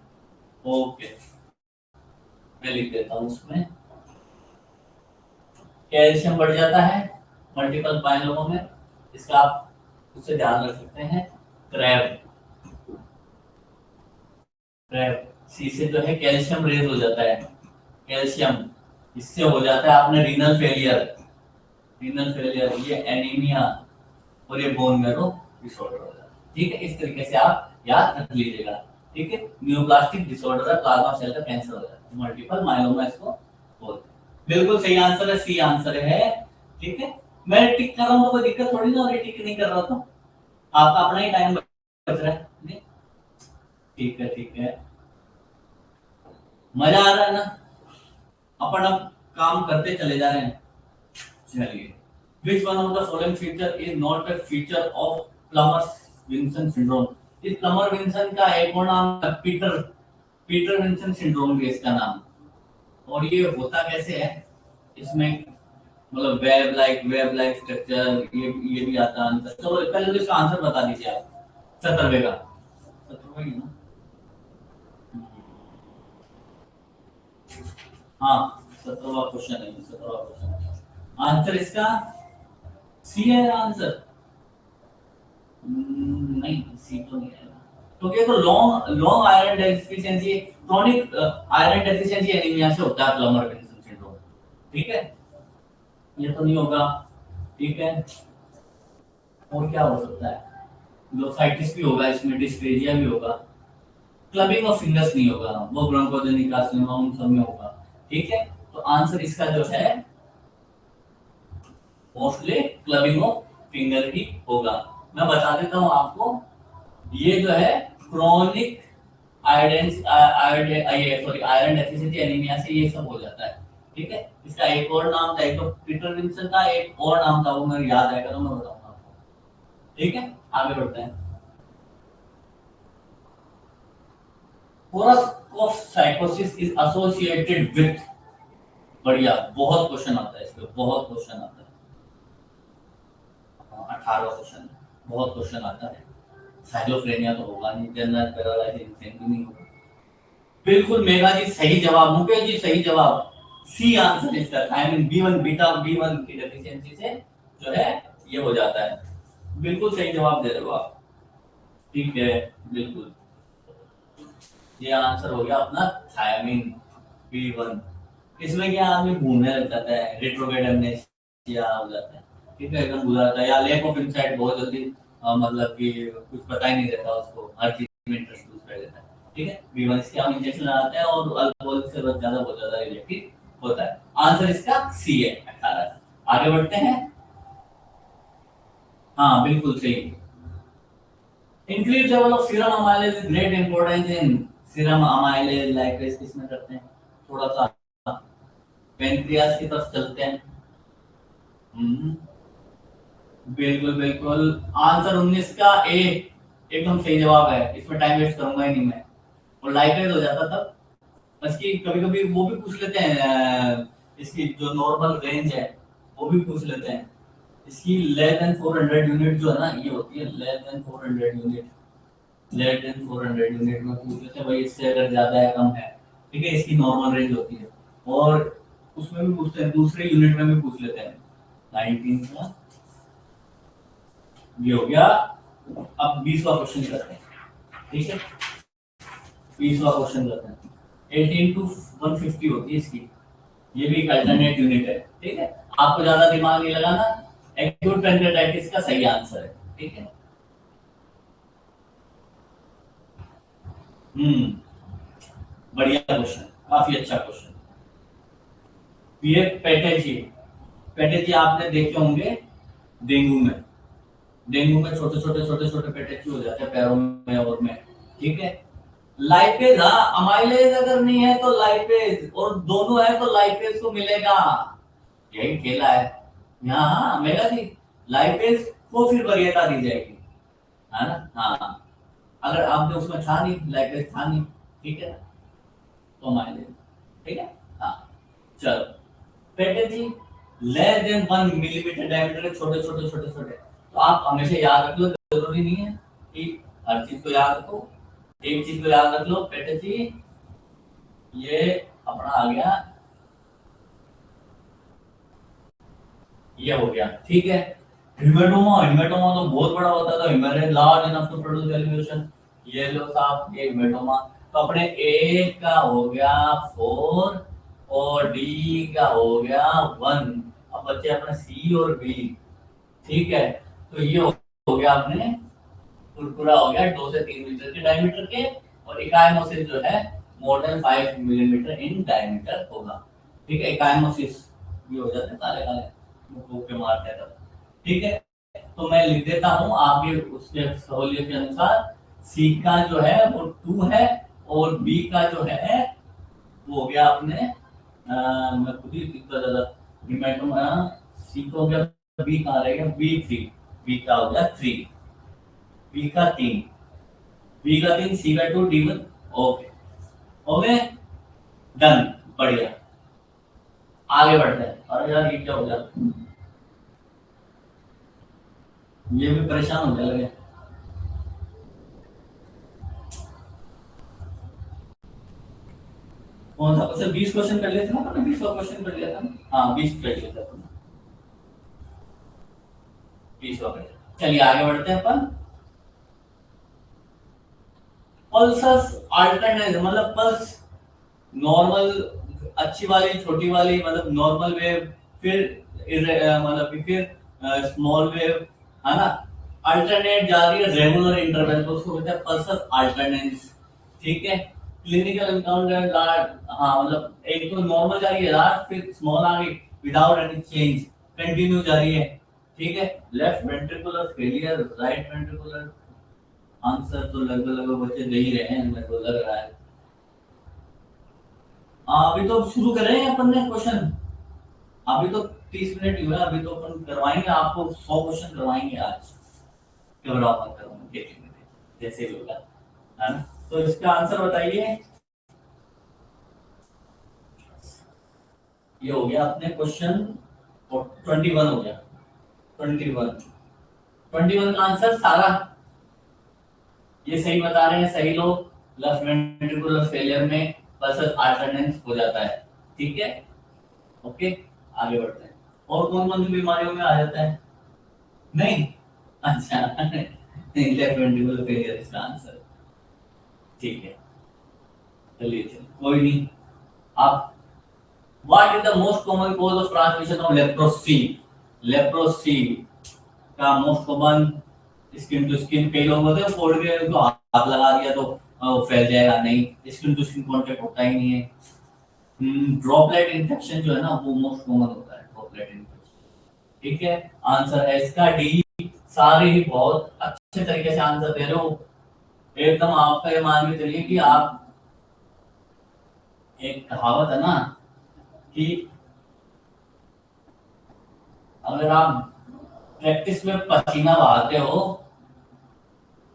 ओके, मैं लिख देता हूँ उसमें। कैल्शियम बढ़ जाता है मल्टीपल माइलोमा में, इसका आप उससे ध्यान रख सकते हैं। क्रैब, क्रैब सी से जो है कैल्शियम रेज हो जाता है, कैल्शियम, इससे हो जाता है आपने रीनल फेलियर, रीनल फेलियर, ये एनीमिया, और ये बोन मैरो डिसऑर्डर हो जाता है। ठीक है, इस तरीके से आप याद रख लीजिएगा। ठीक है, न्यूप्लास्टिक डिसऑर्डर है, प्लाज्मा सेल का कैंसर हो जाता है, मल्टीपल माइलोमा इसको बोलते हैं। बिल्कुल सही आंसर है, सी आंसर है। ठीक है, मैं टिक कर रहा हूँ तो कोई दिक्कत थोड़ी ना हो रही, टिक नहीं कर रहा तो आपका अपना ही टाइम बच रहा है। ठीक है ठीक है, मजा आ रहा है ना। अपन अब काम करते चले जा रहे हैं। चलिए, which one of the following feature is not a feature of Plummer-Vinson syndrome? इस प्लमर विंसन का एक और नाम है पीटर, पीटर विंसन सिंड्रोम भी इसका नाम। और ये होता कैसे है, इसमें मतलब वेब लाइक स्ट्रक्चर, ये भी आता है आंसर। चलो पहले तो इसका आंसर बता दीजिए आप, 17वें का, 17वें ही ना। हाँ 17वां क्वेश्चन है, 17वां क्वेश्चन। आंसर इसका सी है आंसर। नहीं सी तो नहीं है, क्योंकि ये तो long long iron deficiency, chronic iron deficiency anaemia से होता है प्लमर विंसन सिंड्रोम। ठीक है, ये तो नहीं होगा। ठीक है, और क्या हो सकता है, ग्लोसाइटिस भी होगा इसमें, डिस्पेरिया भी होगा, क्लबिंग ऑफ फिंगर्स नहीं होगा, वो ब्रोंकोजेनिक कार्सिनोमा उन सब में होगा। ठीक है, तो आंसर इसका जो है मोस्टली क्लबिंग ऑफ फिंगर ही होगा। मैं बता देता हूं आपको, ये जो है chronic iron sorry iron deficiency anaemia से ये सब हो जाता है। ठीक है, इसका एक और नाम था, एक तो पीटर विंसन का, एक और नाम था, वो मेरे याद आएगा तो मैं बताऊंगा आपको। ठीक है, आगे बढ़ते हैं। कोरस ऑफ साइकोसिस इज एसोसिएटेड विथ, बढ़िया, बहुत क्वेश्चन आता है इस पे, बहुत क्वेश्चन आता है। 18वां क्वेश्चन, बहुत क्वेश्चन आता है। साइक्लोफ्रेनिया तो होगा नहीं, जनरल पैरालाइसिस भी नहीं होगा। बिल्कुल मेघा जी सही जवाब, मुकेश जी सही जवाब, सी आंसर इसका थायमिन B1 बीटा B1 की डेफिशिएंसी से जो है ये हो जाता है। बिल्कुल सही जवाब दे रहे हो आप। ठीक है, बिल्कुल ये आंसर हो गया अपना थायमिन B1। इसमें क्या आदमी भूलने लग जाता है, रेट्रोग्रेड एमनेसिया हो जाता है। ठीक है, एकदम भूल जाता है, या लैक ऑफ इनसाइट, बहुत जल्दी मतलब कि कुछ पता ही नहीं रहता उसको, हर चीज में इंटरेस्ट लूज कर देता है। ठीक है, B1 इसके हम इंजेक्शन लगाते हैं और अल्कोहल से बहुत ज्यादा रिलेटेड होता है। आंसर इसका सी है 18। आगे बढ़ते हैं। हाँ बिल्कुल सही। Increase level of serum amylase is great importance in, serum amylase lipase किसमें करते हैं, थोड़ा सा पेनक्रियास की तरफ चलते हैं। हम्म, बिल्कुल बिल्कुल, आंसर 19 का ए एकदम सही जवाब है, इसमें टाइम वेस्ट करूंगा ही नहीं मैं। और लाइपेज हो जाता तब, इसकी कभी कभी वो भी पूछ लेते हैं, इसकी जो नॉर्मल रेंज है वो भी पूछ लेते हैं। इसकी लेस देन 400 यूनिट जो है ना, ये होती है less than 400 unit, less than 400 unit में पूछ लेते हैं भाई, इससे अगर ज्यादा है कम है। ठीक है, इसकी नॉर्मल रेंज होती है। और उसमें भी पूछते हैं, दूसरे यूनिट में भी पूछ लेते हैं। 19 का ये हो गया। अब 20वां क्वेश्चन करते हैं। ठीक है, 20वां क्वेश्चन करते हैं। 18 टू 150 होती है इसकी, ये भी एक अल्टरनेट यूनिट है। ठीक है, आपको ज्यादा दिमाग नहीं लगाना, एक्यूट पेनक्रेटाइटिस का सही आंसर है। ठीक है, बढ़िया क्वेश्चन, काफी अच्छा क्वेश्चन। ये पेटेजी, पेटेजी आपने देखे होंगे डेंगू में, डेंगू में छोटे छोटे पेटेजी हो जाते हैं पैरों में और में। ठीक है, लाइपेज, हाँ अमाइलेज अगर नहीं है तो लाइपेज, और दोनों है तो लाइपेज को मिलेगा, यही खेला है यहाँ। हाँ मेगा जी, लाइपेज को फिर वरीयता दी जाएगी, है ना। हाँ, अगर आपने उसमें था नहीं, लाइपेज था नहीं, ठीक है ना, तो अमाइलेज। ठीक है, हाँ चलो, पेटेजी लेस देन 1 मिलीमीटर डायमीटर, छोटे छोटे, तो आप हमेशा याद रख लो, जरूरी नहीं है कि हर चीज को याद रखो, एक चीज को याद रख लो, पेटेजी ये अपना आ गया, ये हो गया। ठीक है, हिमेटोमा, हिमेटोमा तो बहुत बड़ा होता था, haematoma large enough to produce elevation, ये लो साहब ये हिमेटोमा। तो अपने ए का हो गया 4 और डी का हो गया 1। अब बच्चे अपने सी और बी। ठीक है, तो ये हो गया अपने कुरकुरा हो गया 2 से 3 मीटर के डायमीटर के, और इकाइमोसिस जो है more than 5 millimetre in diameter होगा। ठीक है, इकाइमोसिस ये हो जाते हैं काले काले, के मारते हैं तब। ठीक है, तो मैं लिख देता हूँ आपके उसके सहूलियत के अनुसार। सी का जो है वो 2 है और बी का जो है वो हो गया अपने मैं खुद ही इतना ज्यादा रिमाइंडर सी को हो गया, बी कहाँ रह गया, बी 3, बी का हो गया 3, बी का 3, बी का 3, सी का 2, डी 1। ओके, हो गए, डन, बढ़िया। आगे बढ़ते हैं। अरे यार ये क्या हो गया, ये भी परेशान होने लगे। कौन सा क्वेश्चन, 20 क्वेश्चन कर लेते ना, 20 क्वेश्चन कर लिया था ना, हाँ 20 कर लिया था, 20 कर लिया। चलिए आगे बढ़ते हैं अपन। पल्सस अल्टरनेट मतलब पल्स, नॉर्मल अच्छी वाली, छोटी वाली मतलब नॉर्मल वेव, फिर मतलब फिर स्मॉल वेव, है ना, अल्टरनेट जा रही है रेगुलर इंटरवल, तो उसको कहते हैं पल्सस अल्टरनेंस। ठीक है, क्लिनिकल एनकाउंटर लार्ज, हाँ मतलब एक तो नॉर्मल जा रही है लार्ज, फिर स्मॉल आ गई विदाउट एनी चेंज, कंटिन्यू जा रही है। ठीक है, left ventricular failure, right ventricular, answer तो लगभग लगभग बच्चे दे ही रहे हैं, मेरे को लग रहा है। अभी तो शुरू कर रहे हैं अपन ने क्वेश्चन, अभी तो 30 मिनट ही हुआ, अभी तो अपन करवाएंगे आपको 100 क्वेश्चन करवाएंगे आज, घबराओ मत करो, देखेंगे जैसे भी होगा, है ना। तो इसका आंसर बताइए। ये हो गया अपने क्वेश्चन 21 हो गया, 21, 21 का आंसर सारा ये सही बता रहे हैं सही लोग। लेफ्ट वेंट्रिकुलर फेलियर में पल्सर अल्टरनेंस हो जाता है। ठीक है, ओके, आगे बढ़ते हैं। और कौन कौन सी बीमारियों में आ जाता है, नहीं, अच्छा लेफ्ट वेंट्रिकुलर फेलियर इसका आंसर। ठीक है, चलिए चलिए कोई नहीं। आप, what is the most common cause of transmission of leprosy, leprosy का most common, skin to skin, कई लोग होते हैं फोड़ के उनको हाथ लगा दिया तो फैल जाएगा, नहीं, स्किन टू स्किन कांटेक्ट होता ही नहीं है। ड्रॉपलेट इन्फेक्शन जो है ना वो मोस्ट कॉमन होता है, ड्रॉपलेट इन्फेक्शन। ठीक है, आंसर है इसका डी। सारे ही बहुत अच्छे तरीके से आंसर दे रहे हो, एकदम आपका ये मान के चलिए कि आप, एक कहावत है ना कि अगर आप प्रैक्टिस में पसीना बहाते हो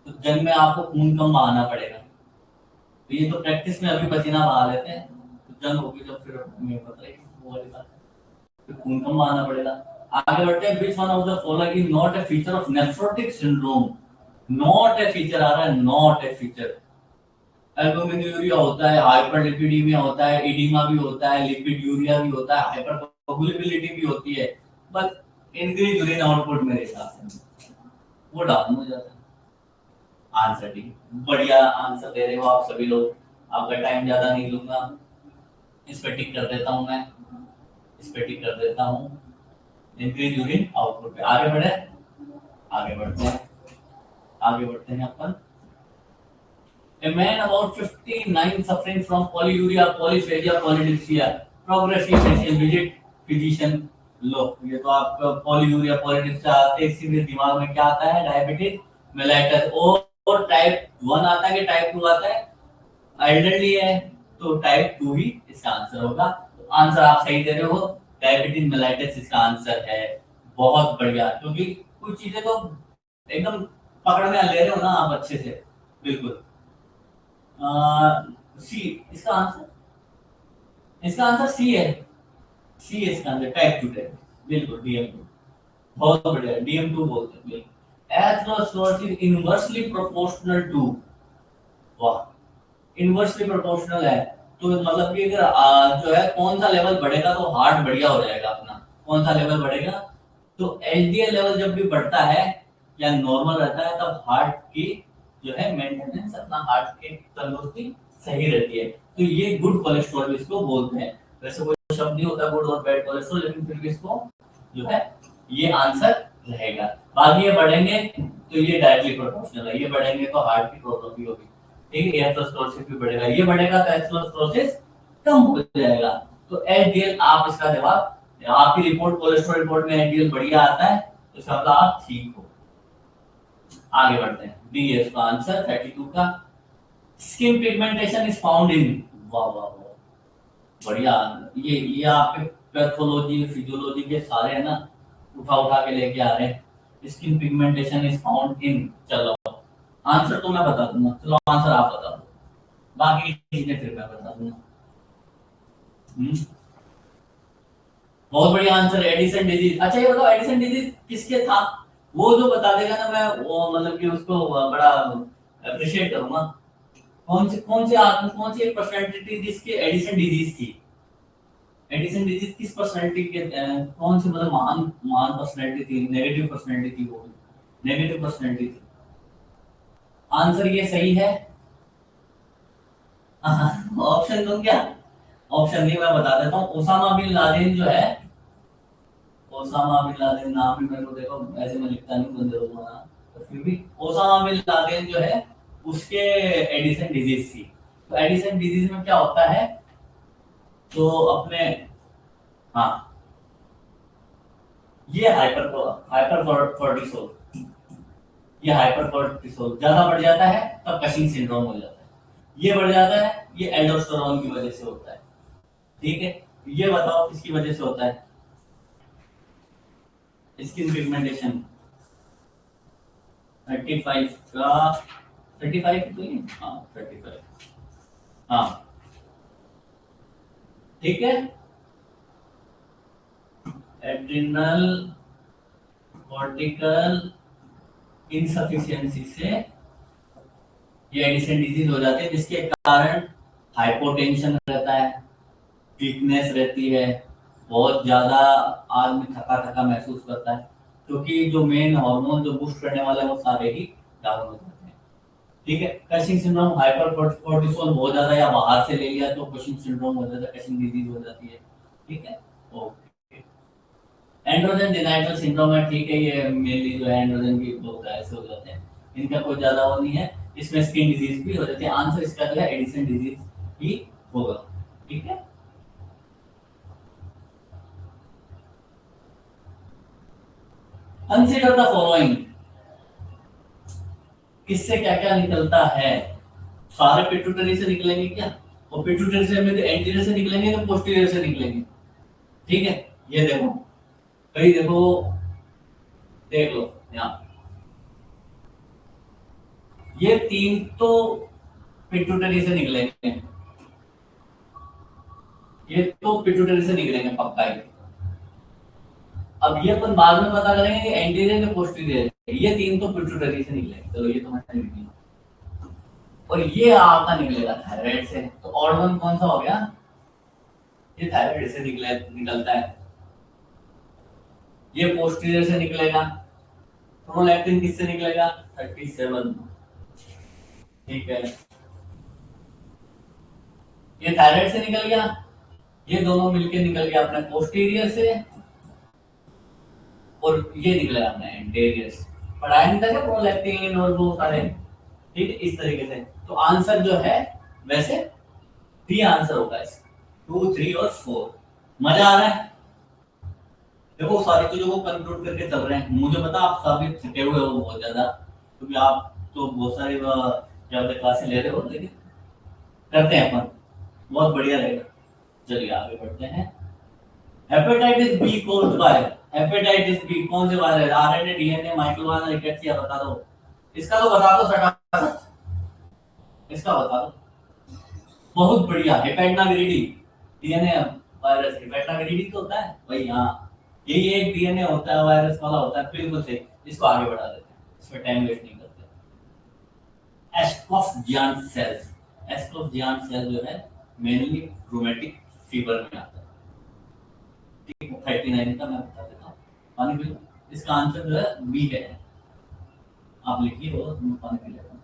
तो जंग में आपको खून कम बहाना पड़ेगा। तो ये तो प्रैक्टिस में अभी पसीना बहा लेते हैं, तो जंग होगी जब फिर हमें पता है वो वाली बात है, फिर खून कम बहाना पड़ेगा। आगे बढ़ते हैं। Which one of the following is not a feature of nephrotic syndrome, not a feature आ रहा है, नॉट ए फीचर। एल्बुमिनुरिया होता है, हाइपरलिपिडीमिया होता है, एडिमा भी होता है, लिपिड्यूरिया भी होता है, हाइपरकोगुलेबिलिटी भी होती है, बस इंक्रीज यूरिन आउटपुट मेरे हिसाब से वो डाउन हो जाता है। आंसर डी, बढ़िया आंसर दे रहे हो आप सभी लोग। आपका टाइम ज्यादा नहीं लूंगा, इस पे टिक कर देता हूं मैं, इस पे टिक कर देता हूं, इंक्रीज यूरिन आउटपुट पे। आगे बढ़े, आगे बढ़ते हैं, आगे बढ़ते हैं अपन। A man about 59 suffering from polyuria, polyphagia, polydipsia, progressive patient visit physician। लो, ये तो आपका पॉलीयूरिया पॉलीडिप्सिया आते हैं, इसी में दिमाग में क्या आता है, डायबिटिक मेलाइटस, और टाइप 1 आता है कि टाइप 2 आता है, एल्डरली है तो टाइप 2 ही इसका आंसर होगा। तो आंसर आप सही दे रहे हो, डायबिटिक मेलाइटस इसका आंसर है। बहुत बढ़िया, क्योंकि कुछ चीजें तो एकदम पकड़ में ले रहे हो ना आप अच्छे से, बिल्कुल। सी इसका आंसर, इसका आंसर सी है, सी है इसका आंसर, टाइप 2 टाइप, बिल्कुल DM2, बहुत बढ़िया, DM2 बोलते हैं बिल्कुल। एथेरोस्क्लेरोसिस इनवर्सली प्रोपोर्शनल टू, वाह, इनवर्सली प्रोपोर्शनल है, तो मतलब कि अगर जो है कौन सा लेवल बढ़ेगा तो हार्ट बढ़िया हो जाएगा अपना, कौन सा लेवल बढ़ेगा, तो एलडीएल लेवल जब भी बढ़ता है या नॉर्मल रहता है तब हार्ट की जो है मेंटेनेंस, अपना हार्ट की तंदुरुस्ती सही रहती है। तो ये गुड कोलेस्ट्रॉल इसको बोलते हैं। वैसे कोई शब्द नहीं होता गुड और बैड कोलेस्ट्रॉल, लेकिन फिर भी इसको जो है ये आंसर रहेगा। बाकी ये बढ़ेंगे तो ये डायरेक्टली प्रोपोर्शनल है, ये बढ़ेंगे तो हार्ट की प्रॉब्लम भी होगी। ठीक है, एथेरोस्क्लेरोसिस भी बढ़ेगा, ये बढ़ेगा तो एथेरोस्क्लेरोसिस कम हो जाएगा। तो एलडीएल आप इसका जवाब आपकी रिपोर्ट कोलेस्ट्रॉल रिपोर्ट में एलडीएल बढ़िया आता है तो इसका मतलब आप ठीक हो। आगे बढ़ते हैं, डी है इसका आंसर 32 का। Skin pigmentation is found in, वाह वाह वाह, बढ़िया। ये आपके पैथोलॉजी फिजियोलॉजी के सारे है ना, उठा उठा के लेके आ रहे हैं। Skin pigmentation is found in, चलो आंसर तो मैं बता दूंगा, चलो आंसर आप बता दो, बाकी चीजें फिर मैं बता दूंगा। बहुत बढ़िया आंसर, एडिसन डिजीज। अच्छा ये बताओ एडिसन डिजीज किसके था, वो जो बता देगा ना, मैं वो मतलब कि उसको बड़ा अप्रिशिएट करूंगा। कौन सी एक पर्सनालिटी जिसकी एडिसन डिजीज थी, एडिसन डिजीज किस पर्सनालिटी के कौन सी मतलब महान महान पर्सनालिटी थी, नेगेटिव पर्सनालिटी थी वो, नेगेटिव पर्सनालिटी थी। आंसर ये सही है। ऑप्शन दूं क्या, ऑप्शन नहीं मैं बता देता हूँ। ओसामा बिन लादेन जो है, ओसामा बिन लादेन नाम भी मेरे को देखो, ऐसे में लिखता नहीं बंदे को ना, तो फिर भी ओसामा बिन लादेन जो है उसके एडिसन डिजीज थी। तो एडिसन डिजीज में क्या होता है, तो अपने, हाँ ये हाइपर हाइपर कोर्टिसोल, ये हाइपर कोर्टिसोल ज्यादा बढ़ जाता है तब कशिंग सिंड्रोम हो जाता है। ये बढ़ जाता है, ये एल्डोस्टेरोन की वजह से होता है। ठीक है, ये बताओ किसकी वजह से होता है, स्किन पिगमेंटेशन। 35 का, 35 तो नहीं, हाँ 35, हाँ ठीक है। एड्रिनल कॉर्टिकल इनसफिशियंसी से ये एडिशन डिजीज हो जाती है, जिसके कारण हाइपोटेंशन रहता है, वीकनेस रहती है, बहुत ज्यादा आदमी थका थका महसूस करता है, क्योंकि जो मेन हार्मोन जो बूस्ट करने वाले हैं वो सारे ही डाउन हो जाते हैं। ठीक है, कशिंग सिंड्रोम, हाइपर कोर्टिसोल बहुत ज्यादा या बाहर से ले लिया तो कशिंग सिंड्रोम हो जाता है, कशिंग डिजीज हो जाती है। ठीक है, ओके। एंड्रोजन डिनाइटल सिंड्रोम है, ठीक है, ये मेनली जो है एंड्रोजन की बहुत ऐसे हो जाते हैं, इनका कोई ज्यादा वो नहीं है। इसमें स्किन डिजीज भी हो जाती है, आंसर इसका जो है एडिसन डिजीज ही होगा। ठीक है, कंसीडर द फॉलोइंग, किससे क्या क्या निकलता है, सारे पिट्यूटरी से निकलेंगे क्या, और पिट्यूटरी से में एंटीरियर से निकलेंगे तो पोस्टीरियर से निकलेंगे। ठीक है, ये देखो, कहीं देखो, देख लो यहाँ, ये तीन तो पिट्यूटरी से निकलेंगे, ये तो पिट्यूटरी से निकलेंगे पक्का ही। अब ये अपन बाद में पता करेंगे कि एंटीरियर या पोस्टीरियर, ये तीन तो पिट्यूटरी से निकलेंगे, चलो ये तो मैंने लिख दिया। और ये आपका निकलेगा थायराइड से, तो ऑड वन कौन सा हो गया, ये थायराइड से निकलता है। ये पोस्टीरियर से निकलेगा, प्रोलैक्टिन किससे निकलेगा, 37। ठीक है, ये थायराइड से निकल गया, ये दोनों मिलके निकल गया अपने पोस्टीरियर से, और ये निकलेगा अपने एंटीरियर से। पढ़ाया नहीं था क्या प्रोलैक्टिन और वो सारे, ठीक है, इस तरीके से। तो आंसर जो है वैसे डी आंसर होगा इसका, 2, 3 और 4। मजा आ रहा है, देखो सारी चीजों को कंक्लूड करके चल रहे हैं। मुझे पता आप सभी थके हुए हो बहुत ज्यादा, क्योंकि आप तो बहुत सारी क्या बोलते क्लासें ले रहे हो, लेकिन करते हैं अपन, बहुत बढ़िया रहेगा। चलिए आगे बढ़ते हैं। Hepatitis B caused by, hepatitis B कौन से virus, RNA DNA microvirus rickettsia, बता दो, इसका तो बता दो सटा, इसका बता दो। बहुत बढ़िया, हेपेटनाविरिडी डीएनए वायरस, हेपेटनाविरिडी तो होता है भाई, हाँ यही एक डीएनए होता है वायरस वाला होता है, बिल्कुल सही। इसको आगे बढ़ा देते हैं, इसमें टाइम वेस्ट नहीं करते। एस्कॉफ जियांट सेल्स, एस्कॉफ जियांट सेल जो है मेनली रूमेटिक फीवर में आता है। ठीक है, 39 का मैं बता देता हूँ, पानी पी लो। इसका आंसर जो है बी है, आप लिखिए वो, पानी पी लेता हूँ।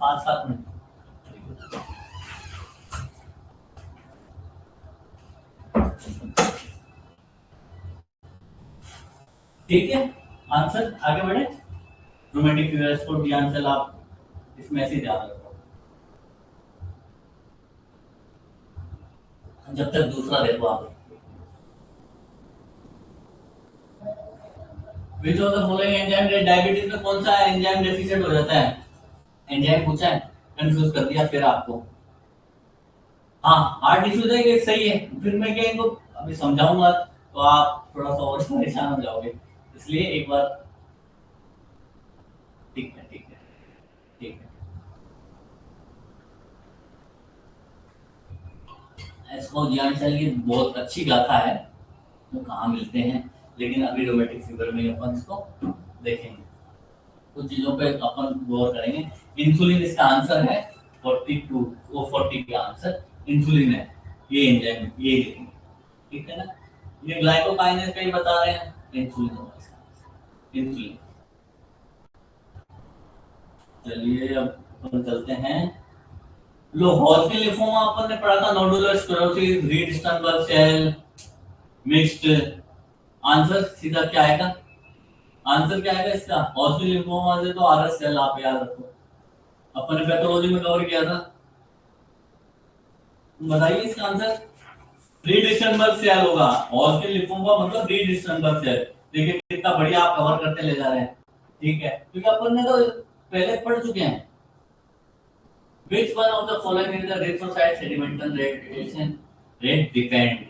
पाँच सात मिनट। ठीक है, आंसर आगे बढ़े। रोमेटिक फिगर्स को ध्यान से आप इसमें ऐसे ध्यान रखो जब तक दूसरा देखो आप। विच of the following enzyme diabetes में कौन सा एंजाइम डेफिशिएंट हो जाता है? एंजाइम पूछा है, कंफ्यूज कर दिया फिर आपको। हाँ, हार्ट इश्यूज है, ये सही है। फिर मैं क्या इनको अभी समझाऊंगा तो आप थोड़ा सा और परेशान हो जाओगे, इसलिए एक बार। ठीक है, ठीक है, ठीक है। इसको ज्ञान चाहिए, बहुत अच्छी गाथा है, वो कहाँ मिलते हैं, लेकिन अभी रोमेटिक फीवर में अपन इसको देखेंगे, कुछ चीजों पे अपन गौर करेंगे। इंसुलिन इसका आंसर है, 42 वो 40 का आंसर इंसुलिन है, ये एंजाइम ये लिखेंगे, ठीक है ना। ये ग्लाइकोकाइनेज का ही बता रहे हैं, इंसुलिन होगा इसका आंसर, इंसुलिन। चलिए अब अपन चलते हैं। लो, हॉजकिन लिम्फोमा अपन ने पढ़ा था, nodular sclerosis, Reed Sternberg cell, mixed. Answer सीधा क्या आएगा? आंसर क्या आएगा इसका? हॉजकिन लिम्फोमा से तो आरएस सेल आप याद रखो, अपन ने पैथोलॉजी में कवर किया था। बताइए इसका आंसर। रीड स्टनबर्ग सेल होगा, हॉजकिन लिम्फोमा मतलब रीड स्टनबर्ग सेल। देखिए कितना बढ़िया आप कवर करते ले जा रहे हैं, ठीक है, क्योंकि अपन ने तो पहले पढ़ चुके हैं। Which one of the following is the erythrocyte sedimental rate depend?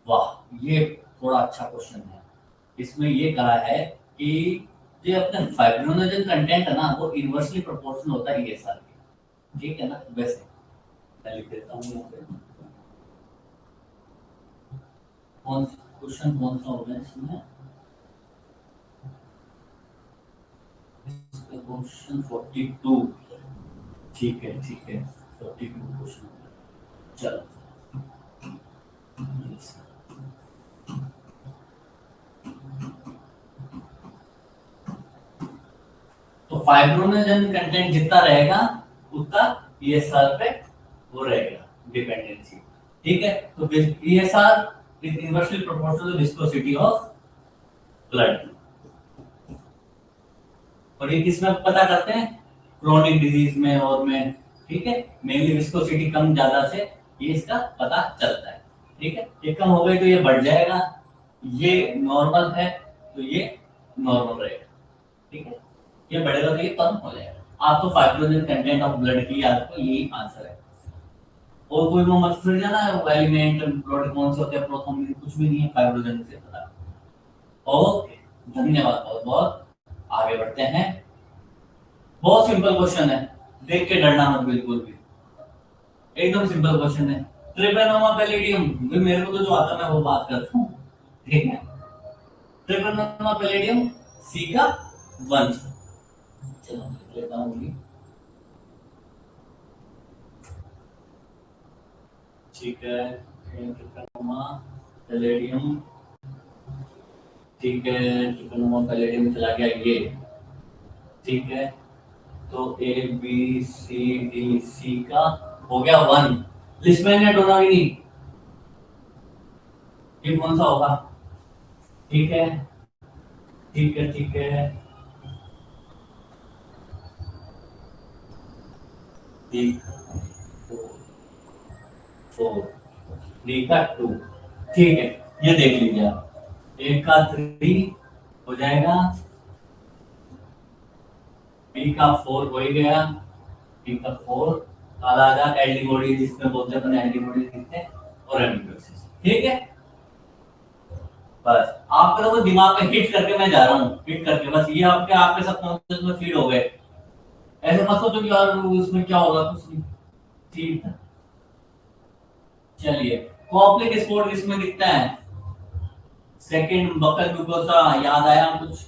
वाह, ये थोड़ा अच्छा क्वेश्चन है। इसमें ये कहा है कि जो अपने फाइब्रोनोजन कंटेंट है ना, वो इनवर्सली प्रोपोर्शनल होता है ESR के, ठीक है ना। वैसे मैं लिख देता हूँ यहाँ पे, कौन क्वेश्चन कौन सा होगा इसमें, क्वेश्चन 42, ठीक है, ठीक है, 42 क्वेश्चन। चलो, तो फाइब्रोनोजन कंटेंट जितना रहेगा उतना ESR पे वो रहेगा डिपेंडेंसी, ठीक है। तो ESR is inversely proportional to viscosity of blood. और ये किस में पता करते हैं? क्रोनिक डिजीज में और में, ठीक है, मेनली विस्कोसिटी कम ज्यादा से ये इसका पता चलता है, ठीक है। ये कम हो गई तो ये बढ़ जाएगा, ये नॉर्मल है तो ये नॉर्मल रहेगा, ठीक है। ये बढ़ेगा तो ये कम हो जाएगा। आपको फाइब्रोजन कंटेंट ऑफ ब्लड की याद को यही आंसर है, और कोई वो मत फिर जाना है वो एलिमेंट ब्लड कौन से होते हैं, प्रोथोम कुछ भी नहीं है, फाइब्रोजन से पता। ओके, धन्यवाद बहुत बहुत। आगे बढ़ते हैं। बहुत सिंपल क्वेश्चन है, देख के डरना मत बिल्कुल भी, एकदम सिंपल क्वेश्चन है। ट्रिपेनोमा पैलिडियम, मेरे को तो जो आता है मैं वो बात करता हूँ, ठीक है। ट्रिपेनोमा पैलिडियम सी का वंश, चलो लेता हूँ, ठीक है। ट्रिपेनोमा पैलिडियम, ठीक है, ट्रिपेनोमा पैलिडियम चला गया ये, ठीक है। तो ABCDC का हो गया 1। लिस्टमैनिया डोनाविनी, ये कौन सा होगा? ठीक है, ठीक है, ठीक है, डी का 2, ठीक है। ये देख लीजिए आप, ए का 3 हो जाएगा, बी का 4 हो ही गया, बी का 4 अलग अलग एंटीबॉडी जिसमें बोलते हैं अपने एंटीबॉडी लिखते हैं, और एंटीबॉडीज, ठीक है। बस आपका तो दिमाग में हिट करके मैं जा रहा हूँ, हिट करके, बस ये आपके सबकॉन्शियस में फीड हो गए। ऐसे मत सोचो कि यार उसमें क्या होगा, कुछ नहीं, ठीक है। चलिए, कॉम्प्लेक्स स्पोर्ट किसमें दिखता है? सेकंड बकल ग्लूकोसा, याद आया कुछ?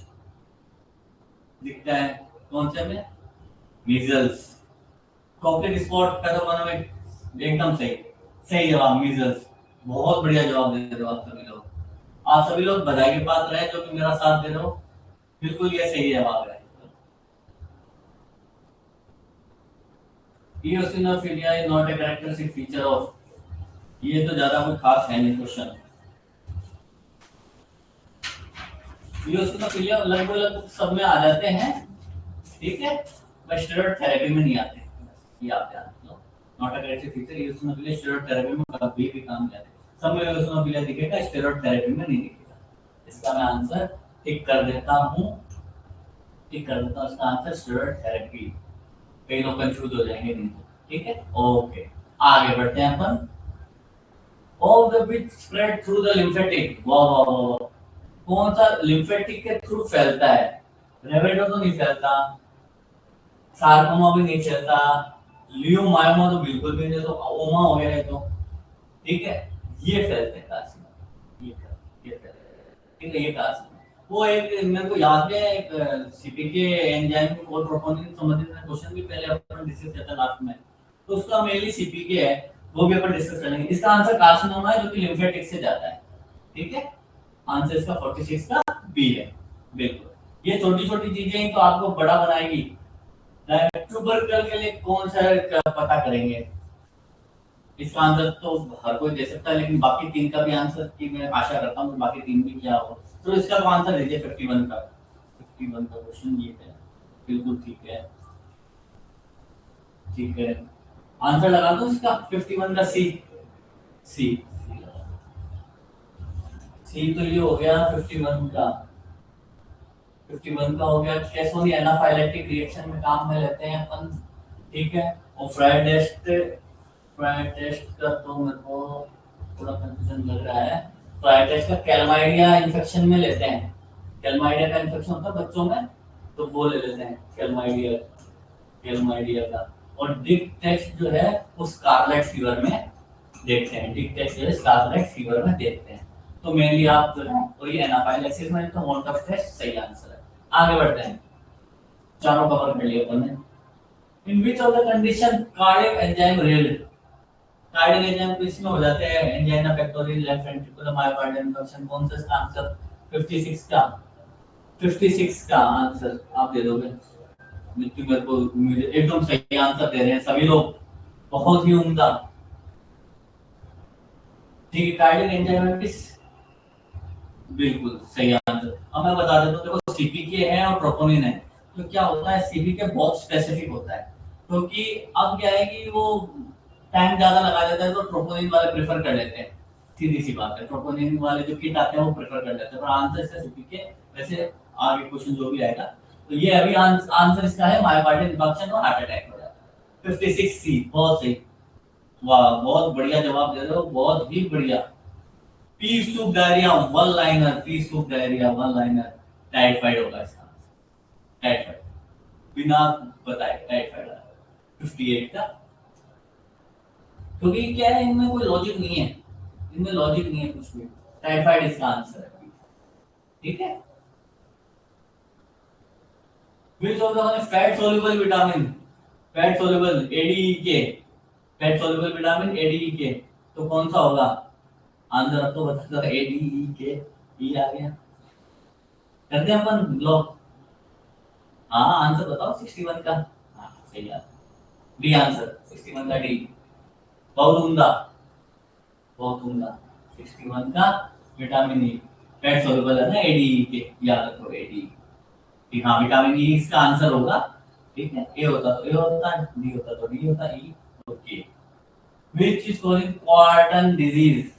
दिखता है कौन से में? मीजल्स। कॉम्प्लेक्स स्पोर्ट पैथोगोनोम एकदम सही, सही जवाब मीजल्स। बहुत बढ़िया जवाब दे रहे हो आप सभी लोग, आप सभी लोग बधाई के पात्र हैं जो कि मेरा साथ दे रहे हो, बिल्कुल ये सही जवाब है। Eosinophilia is not a characteristic feature of, ये तो ज्यादा कोई खास है नहीं क्वेश्चन। इयोसिनोफिलिया लगभग लगभग सब में आ जाते हैं, ठीक है, बस स्टेरॉइड थेरेपी में नहीं आते, ये आप ध्यान रखो। Not a correct feature, इयोसिनोफिलिया steroid therapy में कभी भी काम नहीं आते। सब में इयोसिनोफिलिया दिखेगा, स्टेरॉइड थेरेपी में नहीं दिखेगा। इसका मैं आंसर टिक कर देता हूँ, टिक कर देता हूँ इसका आंसर स्टेरॉइड थेरेपी। कई लोग कंफ्यूज हो जाएंगे नहीं तो, ठीक है, ओके। आगे बढ़ते हैं अपन। All the which spread through the lymphatic, वाह वाह वाह वाह, कौन सा लिम्फेटिक के थ्रू फैलता है? रेवेडो तो नहीं फैलता, सार्कोमा भी नहीं फैलता, लियोमायोमा तो बिल्कुल भी नहीं, तो ओमा हो गया है तो, ठीक है, ये फैलते हैं कार्सिनोमा, ये फैलते हैं, ठीक है, ये कार्सिनोमा। वो एक मेरे को याद है, एक सीपीके एंजाइम और प्रोपोनिन संबंधित क्वेश्चन भी पहले अपन डिस्कस किया था लास्ट में, तो उसका मेनली सीपीके है, वो भी अपन डिस्कस करेंगे। इसका आंसर कार्सिनोमा है, जो कि लिम्फेटिक से जाता है, ठीक है, आंसर इसका 46 का बी है, बिल्कुल। ये छोटी छोटी चीजें ही तो आपको बड़ा बनाएगी। ट्यूबरकल के लिए कौन सा पता करेंगे? इसका आंसर तो हर कोई दे सकता है, लेकिन बाकी तीन का भी आंसर की मैं आशा करता हूँ कि बाकी तीन भी क्या हो। तो इसका तो आंसर दीजिए 51 का, 51 का क्वेश्चन ये है, बिल्कुल ठीक है, ठीक है। आंसर लगा दो इसका 51 का सी, सी, सी तो ये हो गया 51 का, 51 का हो गया। कैसोनी एनाफाइलेक्टिक रिएक्शन में काम में लेते हैं अपन, ठीक है। और फ्राइड टेस्ट, फ्राइड टेस्ट का तो मेरे को थोड़ा कंफ्यूजन लग रहा है। फ्राइड टेस्ट का कैलमाइडिया इन्फेक्शन में लेते हैं, कैलमाइडिया का इन्फेक्शन होता है बच्चों में, तो वो ले लेते हैं कैलमाइडिया, कैलमाइडिया का। और डिक टेस्ट जो है वो स्कारलेट फीवर में देखते हैं, डिक टेस्ट जो है स्कारलेट फीवर में देखते हैं। तो मेनली आप जो है वही एनाफाइलेक्सिस में तो मोड ऑफ टेस्ट सही आंसर है। आगे बढ़ते हैं, चारों कवर कर लिए अपन ने। In which of the condition cardiac enzyme rail, cardiac enzyme किस में हो जाते हैं? Angina pectoris, left ventricular myocardial infection. कौन सा इसका आंसर? 56 का, 56 का आंसर आप दे दोगे? मृत्यु मेरे को उम्मीद है एकदम सही आंसर दे रहे हैं सभी लोग, बहुत ही उम्दा, ठीक है। कार्डियक एंजाइमाइटिस बिल्कुल सही आंसर। अब मैं बता देता हूँ, देखो सीपीके है और प्रोपोनिन है, तो क्या होता है सीपीके बहुत स्पेसिफिक होता है, क्योंकि अब क्या है कि वो टाइम ज्यादा लगा देता है, तो प्रोपोनिन वाले प्रेफर कर लेते हैं, सीधी सी बात है, प्रोपोनिन वाले जो किट आते हैं वो प्रेफर कर लेते हैं, पर आंसर इसका सीपीके। वैसे आगे क्वेश्चन जो भी आएगा, तो ये अभी आंसर इसका है मायोकार्डियल इंफार्क्शन और हार्ट अटैक हो जाता है। 56 सी, बहुत सही, वाह बहुत बढ़िया जवाब दे रहे हो, बहुत ही बढ़िया। P soup diarrhoea one liner, P soup diarrhoea one liner, typhoid होगा इसका आंसर, टाइफाइड, बिना बताए टाइफाइड। 58 का, क्योंकि क्या है इनमें कोई लॉजिक नहीं है, इनमें लॉजिक नहीं है कुछ भी, टाइफाइड इसका आंसर है, ठीक है। Which of the fat soluble vitamin, fat soluble A D E K, fat soluble vitamin A D E K, तो कौन सा होगा आंसर? अब तो बता दो, एडीईके, ई आ गया, करते हैं अपन ब्लॉक। हाँ आंसर बताओ 61 का, हाँ सही है, डी आंसर 61 का डी, बहुत उम्दा, बहुत उम्दा। 61 का विटामिन ई, फैट सोल्यूबल है ना एडीई के, याद रखो एडीई, ठीक, हाँ विटामिन ई इसका आंसर होगा, ठीक है। ए होता तो ए होता, डी होता तो डी होता, E, okay. Which is causing quartan disease,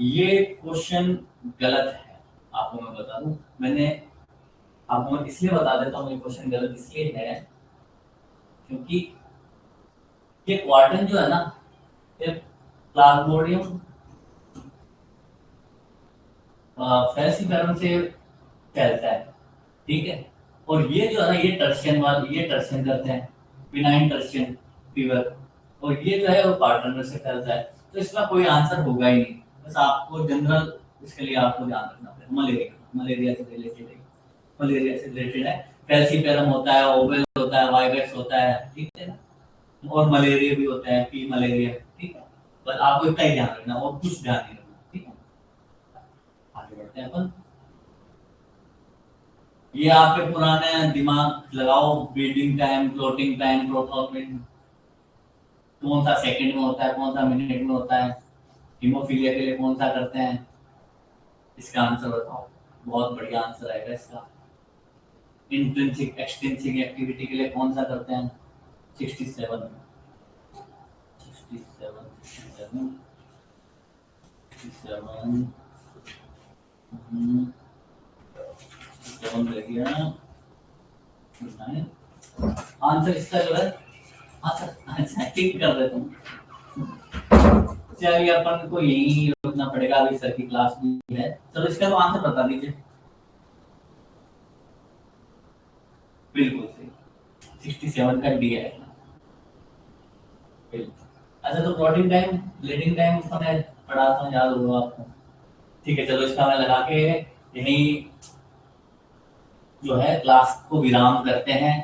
ये क्वेश्चन गलत है, आपको मैं बता दूं, मैंने आपको मैं इसलिए बता देता हूँ ये क्वेश्चन गलत इसलिए है क्योंकि ये क्वार्टन जो है ना, ये प्लाज्मोडियम फेल्सीफेरम से फैलता है, ठीक है। और ये जो है ना, ये टर्शियन वाले, ये टर्शियन करते हैं, बिनाइन टर्शियन फीवर, और ये जो है वो क्वार्टन से फैलता है, तो इसका कोई आंसर होगा ही नहीं। बस आपको जनरल इसके लिए आपको ध्यान रखना पड़ेगा, मलेरिया, मलेरिया से रिलेटेड है, मलेरिया से रिलेटेड है, फेल्सीफेरम होता है, ओवेल होता है, वाइवेट्स होता है, ठीक है ना, और मलेरिया भी होता है, पी मलेरिया, ठीक है। बस आपको इतना ही ध्यान रखना और कुछ ध्यान नहीं रखना, ठीक है। आगे बढ़ते हैं अपन। ये आपके पुराने दिमाग लगाओ, beating time, floating time, prothrombin, कौन सा सेकंड में होता है, कौन सा मिनट में होता है, हीमोफीलिया के लिए कौन सा करते हैं, इसका आंसर बताओ। बहुत बढ़िया आंसर आएगा इसका। इंट्रिंसिक एक्सट्रिंसिक एक्टिविटी के लिए कौन सा करते हैं? 67 67 67 67 7 रह गया। आंसर इसका जो है, अच्छा ठीक कर रहे तुम। चलिए अपन को यही रुकना पड़ेगा, अभी सर की क्लास भी है। चलो इसका तो आंसर बता दीजिए। बिल्कुल सही, 67 का डी है। अच्छा तो प्लॉटिंग टाइम लीडिंग टाइम मैंने पढ़ा था, याद होगा आपको? ठीक है, चलो इसका मैं लगा के यही जो है क्लास को विराम करते हैं।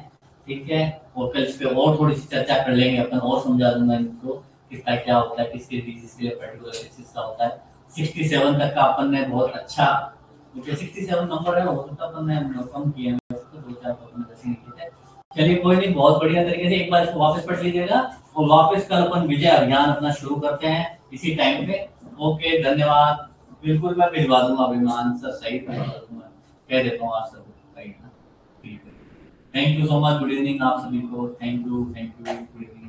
ठीक है, और कल इस पे और थोड़ी सी चर्चा कर लेंगे अपन, और समझा दूंगा इनको किसका क्या होता है, किसके डिजीज के लिए पर्टिकुलर डिसीज का होता है। 67 तक का अपन ने बहुत अच्छा, क्योंकि 67 नंबर है, हो सकता अपन ने कम किए हैं, तो दो चार तो अपन वैसे ही किए थे। चलिए कोई नहीं, बहुत बढ़िया तरीके से एक बार इसको वापस पढ़ लीजिएगा, और वापस कल अपन विजय अभियान अपना शुरू करते हैं इसी टाइम पे। ओके, धन्यवाद। बिल्कुल मैं भिजवा दूंगा अभिमान सर, सही कह देता हूँ आप सब। Thank you so much, good evening आप सभी को। Thank you good evening.